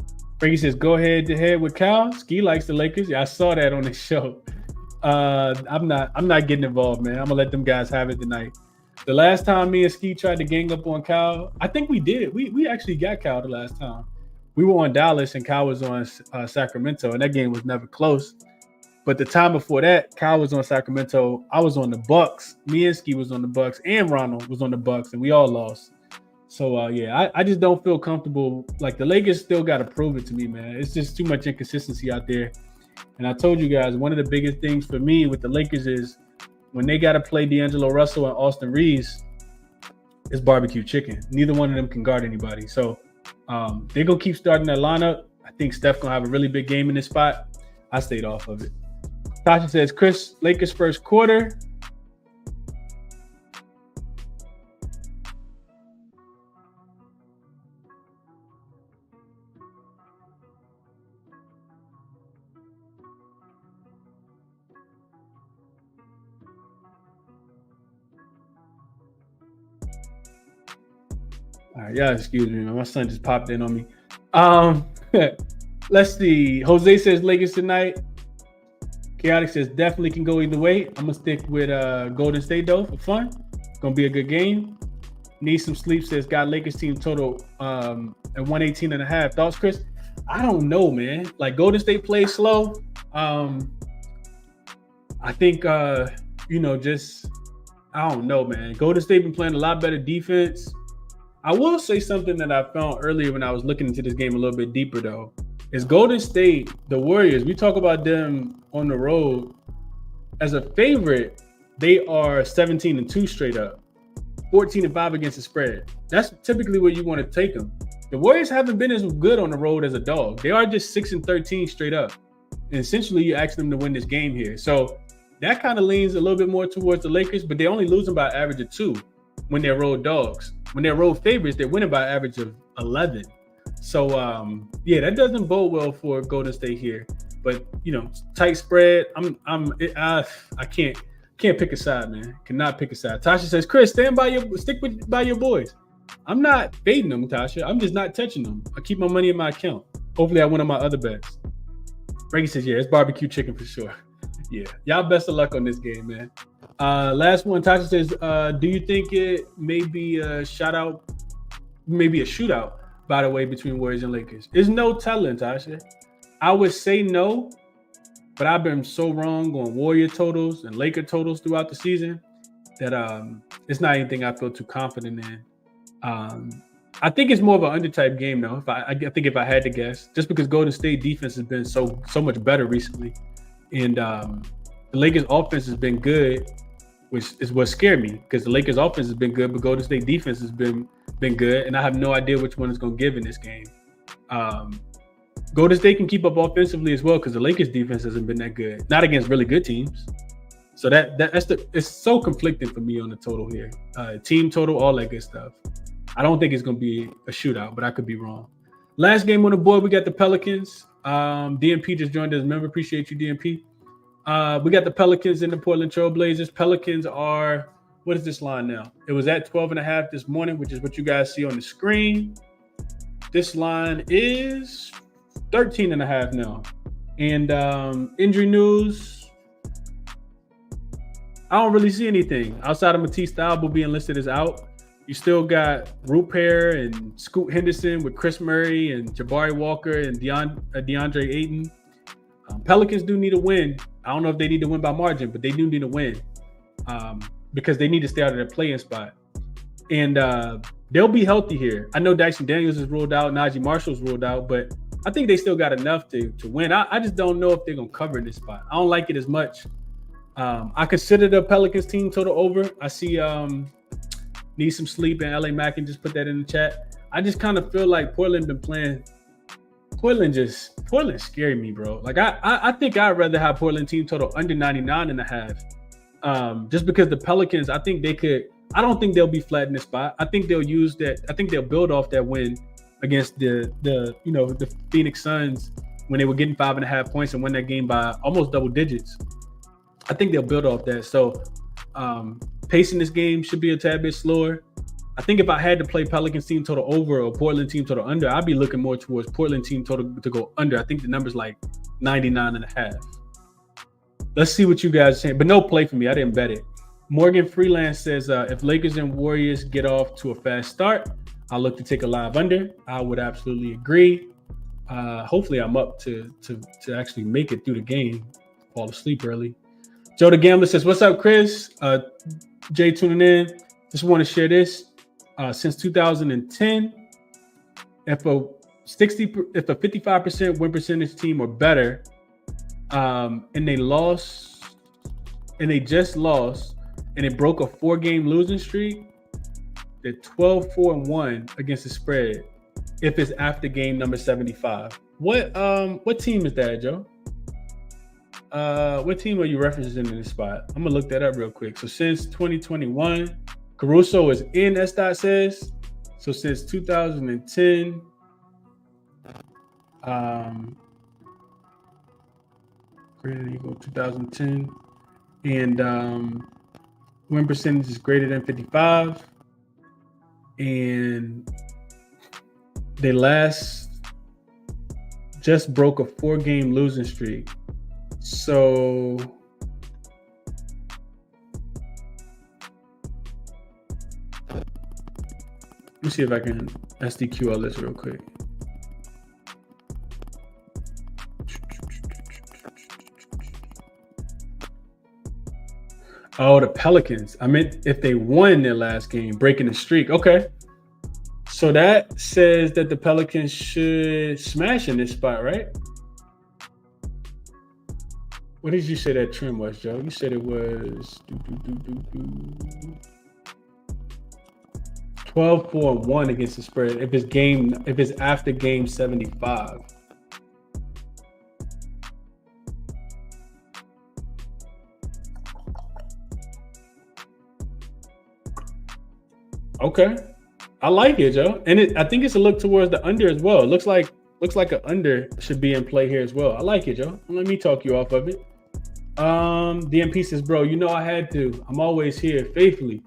Frankie says, go head to head with Cal. Ski likes the Lakers. Yeah, I saw that on the show. I'm not getting involved, man. I'm gonna let them guys have it tonight. The last time me and Ski tried to gang up on Cal, I think we did. We actually got Cal the last time. We were on Dallas and Cal was on Sacramento, and that game was never close. But the time before that, Cal was on Sacramento. I was on the Bucks. Me and Ski was on the Bucks, and Ronald was on the Bucks, and we all lost. So, yeah, I just don't feel comfortable. Like, the Lakers still got to prove it to me, man. It's just too much inconsistency out there. And I told you guys, one of the biggest things for me with the Lakers is when they got to play D'Angelo Russell and Austin Reeves, it's barbecue chicken. Neither one of them can guard anybody. So they're going to keep starting that lineup. I think Steph going to have a really big game in this spot. I stayed off of it. Tasha says, Chris, Lakers first quarter. All right, yeah, excuse me, man. My son just popped in on me. Let's see. Jose says Lakers tonight. Chaotic says definitely can go either way. I'm gonna stick with Golden State though for fun. It's gonna be a good game. Need some sleep says got Lakers team total at 118.5. Thoughts, Chris? I don't know, man. Like Golden State plays slow. I think just I don't know, man. Golden State been playing a lot better defense. I will say something that I found earlier when I was looking into this game a little bit deeper, though, is Golden State, the Warriors, we talk about them on the road. As a favorite, they are 17-2 straight up, 14-5 against the spread. That's typically where you want to take them. The Warriors haven't been as good on the road as a dog. They are just 6-13 straight up. And essentially, you ask them to win this game here. So that kind of leans a little bit more towards the Lakers, but they only lose them by an average of 2 when they're road dogs. When they're road favorites, they're winning by an average of 11. So, yeah, that doesn't bode well for Golden State here. But tight spread. I can't pick a side, man. Cannot pick a side. Tasha says, Chris, stick by your boys. I'm not fading them, Tasha. I'm just not touching them. I keep my money in my account. Hopefully I win on my other bets. Frankie says, yeah, it's barbecue chicken for sure. Yeah. Y'all best of luck on this game, man. Last one, Tasha says, do you think it may be a shootout, by the way, between Warriors and Lakers? There's no telling, Tasha. I would say no, but I've been so wrong on Warrior totals and Laker totals throughout the season that it's not anything I feel too confident in. I think it's more of an under-type game, though. I think if I had to guess, just because Golden State defense has been so much better recently, and the Lakers offense has been good, which is what scared me, because the Lakers offense has been good, but Golden State defense has been good, and I have no idea which one is going to give in this game. Golden State can keep up offensively as well, because the Lakers defense hasn't been that good, not against really good teams. So it's so conflicting for me on the total here. Team total, all that good stuff. I don't think it's going to be a shootout, but I could be wrong. Last game on the board, we got the Pelicans. DMP just joined us. Remember, appreciate you, DMP. We got the Pelicans and the Portland Trail Blazers. Pelicans are, what is this line now? It was at 12.5 this morning, which is what you guys see on the screen. This line is 13.5 now. And injury news, I don't really see anything outside of Matisse Thybulle being listed as out. You still got Rupert and Scoot Henderson with Chris Murray and Jabari Walker and DeAndre Ayton. Pelicans do need a win. I don't know if they need to win by margin, but they do need a win because they need to stay out of their play-in spot. And they'll be healthy here. I know Dyson Daniels is ruled out, Najee Marshall's ruled out, but I think they still got enough to win. I just don't know if they're going to cover in this spot. I don't like it as much. I consider the Pelicans team total over. I see need some sleep, and LA Mack can just put that in the chat. I just kind of feel like Portland been playing. Portland scary me, bro. Like I think I'd rather have Portland team total under 99.5. Just because the Pelicans, I think they could. I don't think they'll be flat in this spot. I think they'll use that. I think they'll build off that win against the Phoenix Suns when they were getting 5.5 points and win that game by almost double digits. I think they'll build off that. So pacing this game should be a tad bit slower. I think if I had to play Pelicans team total over or Portland team total under, I'd be looking more towards Portland team total to go under. I think the number's like 99.5. Let's see what you guys are saying. But no play for me. I didn't bet it. Morgan Freelance says, if Lakers and Warriors get off to a fast start, I'll look to take a live under. I would absolutely agree. Hopefully I'm up to actually make it through the game. Fall asleep early. Joe the Gambler says, what's up, Chris? Jay tuning in. Just want to share this. Since 2010, if a 55% win percentage team or better, and they just lost, and it broke a 4-game losing streak, they're 12-4-1 against the spread if it's after game number 75. What team is that, Joe? What team are you referencing in this spot? I'm gonna look that up real quick. So since 2021, Caruso is in, that says. So since 2010, greater equal 2010, and win percentage is greater than 55, and they just broke a 4-game losing streak. So let me see if I can SDQ all this real quick. Oh, the Pelicans. I meant if they won their last game, breaking the streak. Okay. So that says that the Pelicans should smash in this spot, right? What did you say that trend was, Joe? You said it was 12-4-1 against the spread if it's after game 75. Okay. I like it, Joe. And I think it's a look towards the under as well. It looks like Looks like an under should be in play here as well. I like it, Joe. Let me talk you off of it. DMP says, bro, you know I had to. I'm always here faithfully.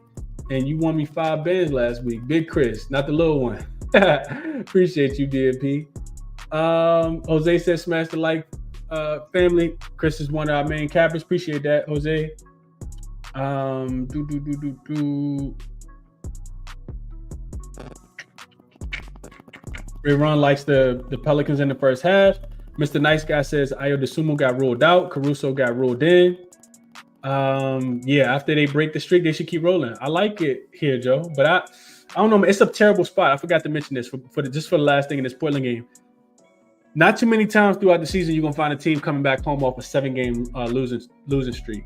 And you won me 5 bands last week. Big Chris, not the little one. Appreciate you, DMP. Jose says, smash the like family. Chris is one of our main cappers. Appreciate that, Jose. Ron likes the Pelicans in the first half. Mr. Nice Guy says Ayo DeSumo got ruled out. Caruso got ruled in. Yeah, after they break the streak, they should keep rolling. I like it here, Joe. But I don't know. It's a terrible spot. I forgot to mention this for the last thing in this Portland game. Not too many times throughout the season you're gonna find a team coming back home off a 7-game losing streak.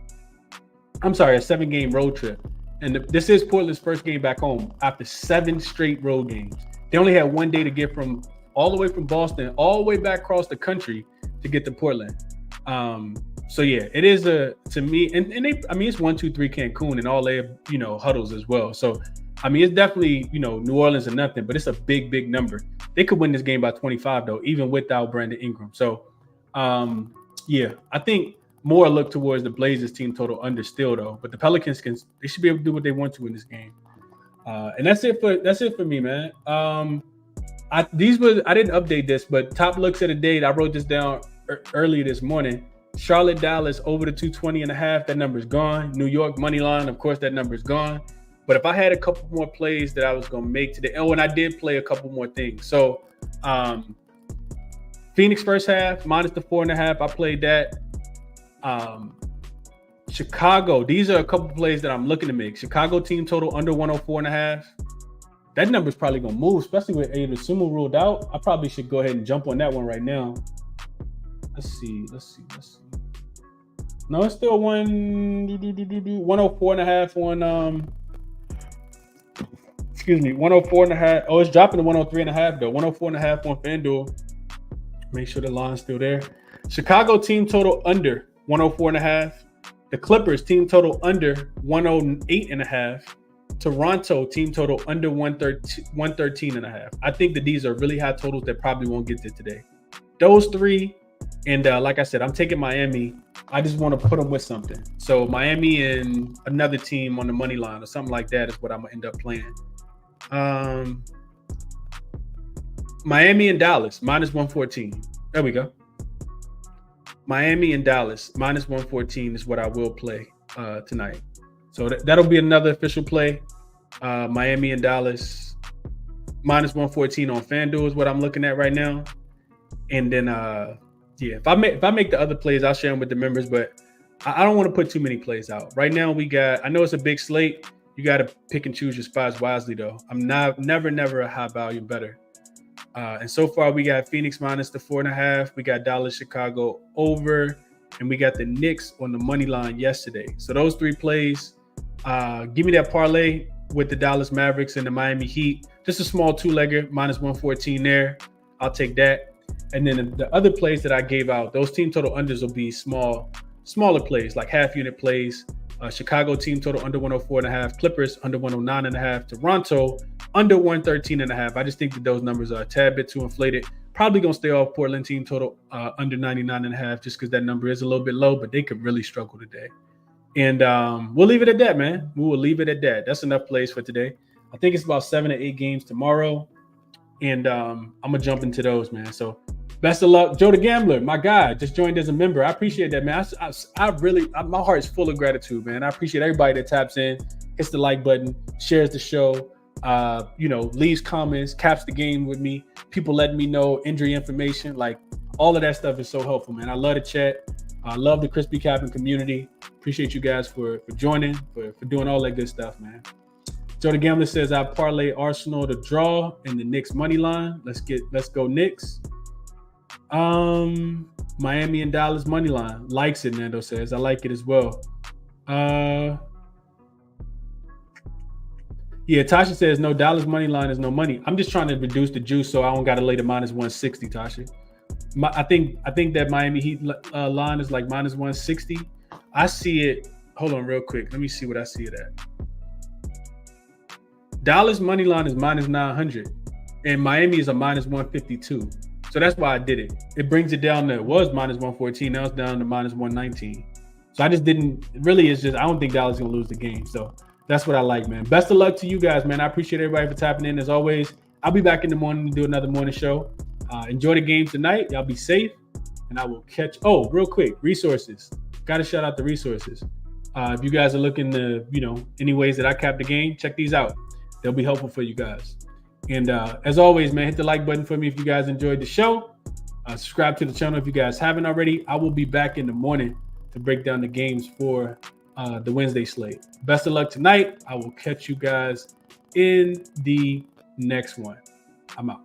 I'm sorry, a 7-game road trip. And this is Portland's first game back home after 7 straight road games. They only had 1 day to get from all the way from Boston all the way back across the country to get to Portland. So yeah, it is to me, and they, I mean, it's 1, 2, 3 Cancun and all their huddles as well. So I mean, it's definitely New Orleans or nothing, but it's a big number. They could win this game by 25 though, even without Brandon Ingram. So yeah, I think more look towards the Blazers team total under still though, but the Pelicans they should be able to do what they want to in this game. And that's it for me, man. I didn't update this, but top looks of the day. I wrote this down earlier this morning. Charlotte, Dallas over the 220.5. That number's gone. New York money line, of course, that number's gone. But if I had a couple more plays that I was gonna make today, and I did play a couple more things. So Phoenix first half minus the 4.5. I played that. Chicago. These are a couple plays that I'm looking to make. Chicago team total under 104.5. That number's probably gonna move, especially with Ayo DeSumo ruled out. I probably should go ahead and jump on that one right now. Let's see. No, it's still 104.5 on 104.5. Oh, it's dropping to 103.5 though. 104.5 on FanDuel. Make sure the line's still there. Chicago team total under 104.5. The Clippers team total under 108.5. Toronto team total under 113.5. I think that these are really high totals that probably won't get there today. Those three, and like I said, I'm taking Miami. I just want to put them with something. So Miami and another team on the money line or something like that is what I'm gonna end up playing. Miami and Dallas minus 114. There we go. Miami and Dallas minus 114 is what I will play tonight. So that'll be another official play. Miami and Dallas minus 114 on FanDuel is what I'm looking at right now. And then yeah, if I make the other plays, I'll share them with the members, but I don't want to put too many plays out. Right now I know it's a big slate. You got to pick and choose your spots wisely though. I'm never a high value better. And so far we got Phoenix minus the 4.5. We got Dallas, Chicago over, and we got the Knicks on the money line yesterday. So those 3 plays, give me that parlay with the Dallas Mavericks and the Miami Heat. Just a small 2-legger, minus 114 there. I'll take that. And then the other plays that I gave out, those team total unders will be smaller plays, like half unit plays. Chicago team total under 104.5, Clippers under 109.5, Toronto under 113.5. I just think that those numbers are a tad bit too inflated. Probably gonna stay off Portland team total under 99.5 just because that number is a little bit low, but they could really struggle today. And we'll leave it at that, man. We will leave it at that. That's enough plays for today. I think it's about 7 to 8 games tomorrow, and I'm gonna jump into those, man. So best of luck, Joe the Gambler, my guy, just joined as a member. I appreciate that, man. I really, my heart is full of gratitude, man. I appreciate everybody that taps in, hits the like button, shares the show, leaves comments, caps the game with me. People letting me know injury information, like all of that stuff is so helpful, man. I love the chat. I love the ChrisBeCappinn community. Appreciate you guys for joining, for doing all that good stuff, man. Joe the Gambler says I parlay Arsenal to draw in the Knicks money line. Let's go Knicks. Miami and Dallas money line. Likes it, Nando says. I like it as well. Yeah, Tasha says no, Dallas money line is no money. I'm just trying to reduce the juice so I don't got to lay the minus 160, Tasha. I think that Miami Heat line is like minus 160. I see it. Hold on real quick. Let me see what I see it at. Dallas money line is minus 900 and Miami is a minus 152. So that's why I did it. It brings it down to, it was minus 114. Now it's down to minus 119. So I just didn't, really, it's just, I don't think Dallas is going to lose the game. So that's what I like, man. Best of luck to you guys, man. I appreciate everybody for tapping in. As always, I'll be back in the morning to do another morning show. Enjoy the game tonight. Y'all be safe. And I will catch, real quick, resources. Got to shout out the resources. If you guys are looking to, any ways that I cap the game, check these out. They'll be helpful for you guys. And as always, man, hit the like button for me if you guys enjoyed the show. Subscribe to the channel if you guys haven't already. I will be back in the morning to break down the games for the Wednesday slate. Best of luck tonight. I will catch you guys in the next one. I'm out.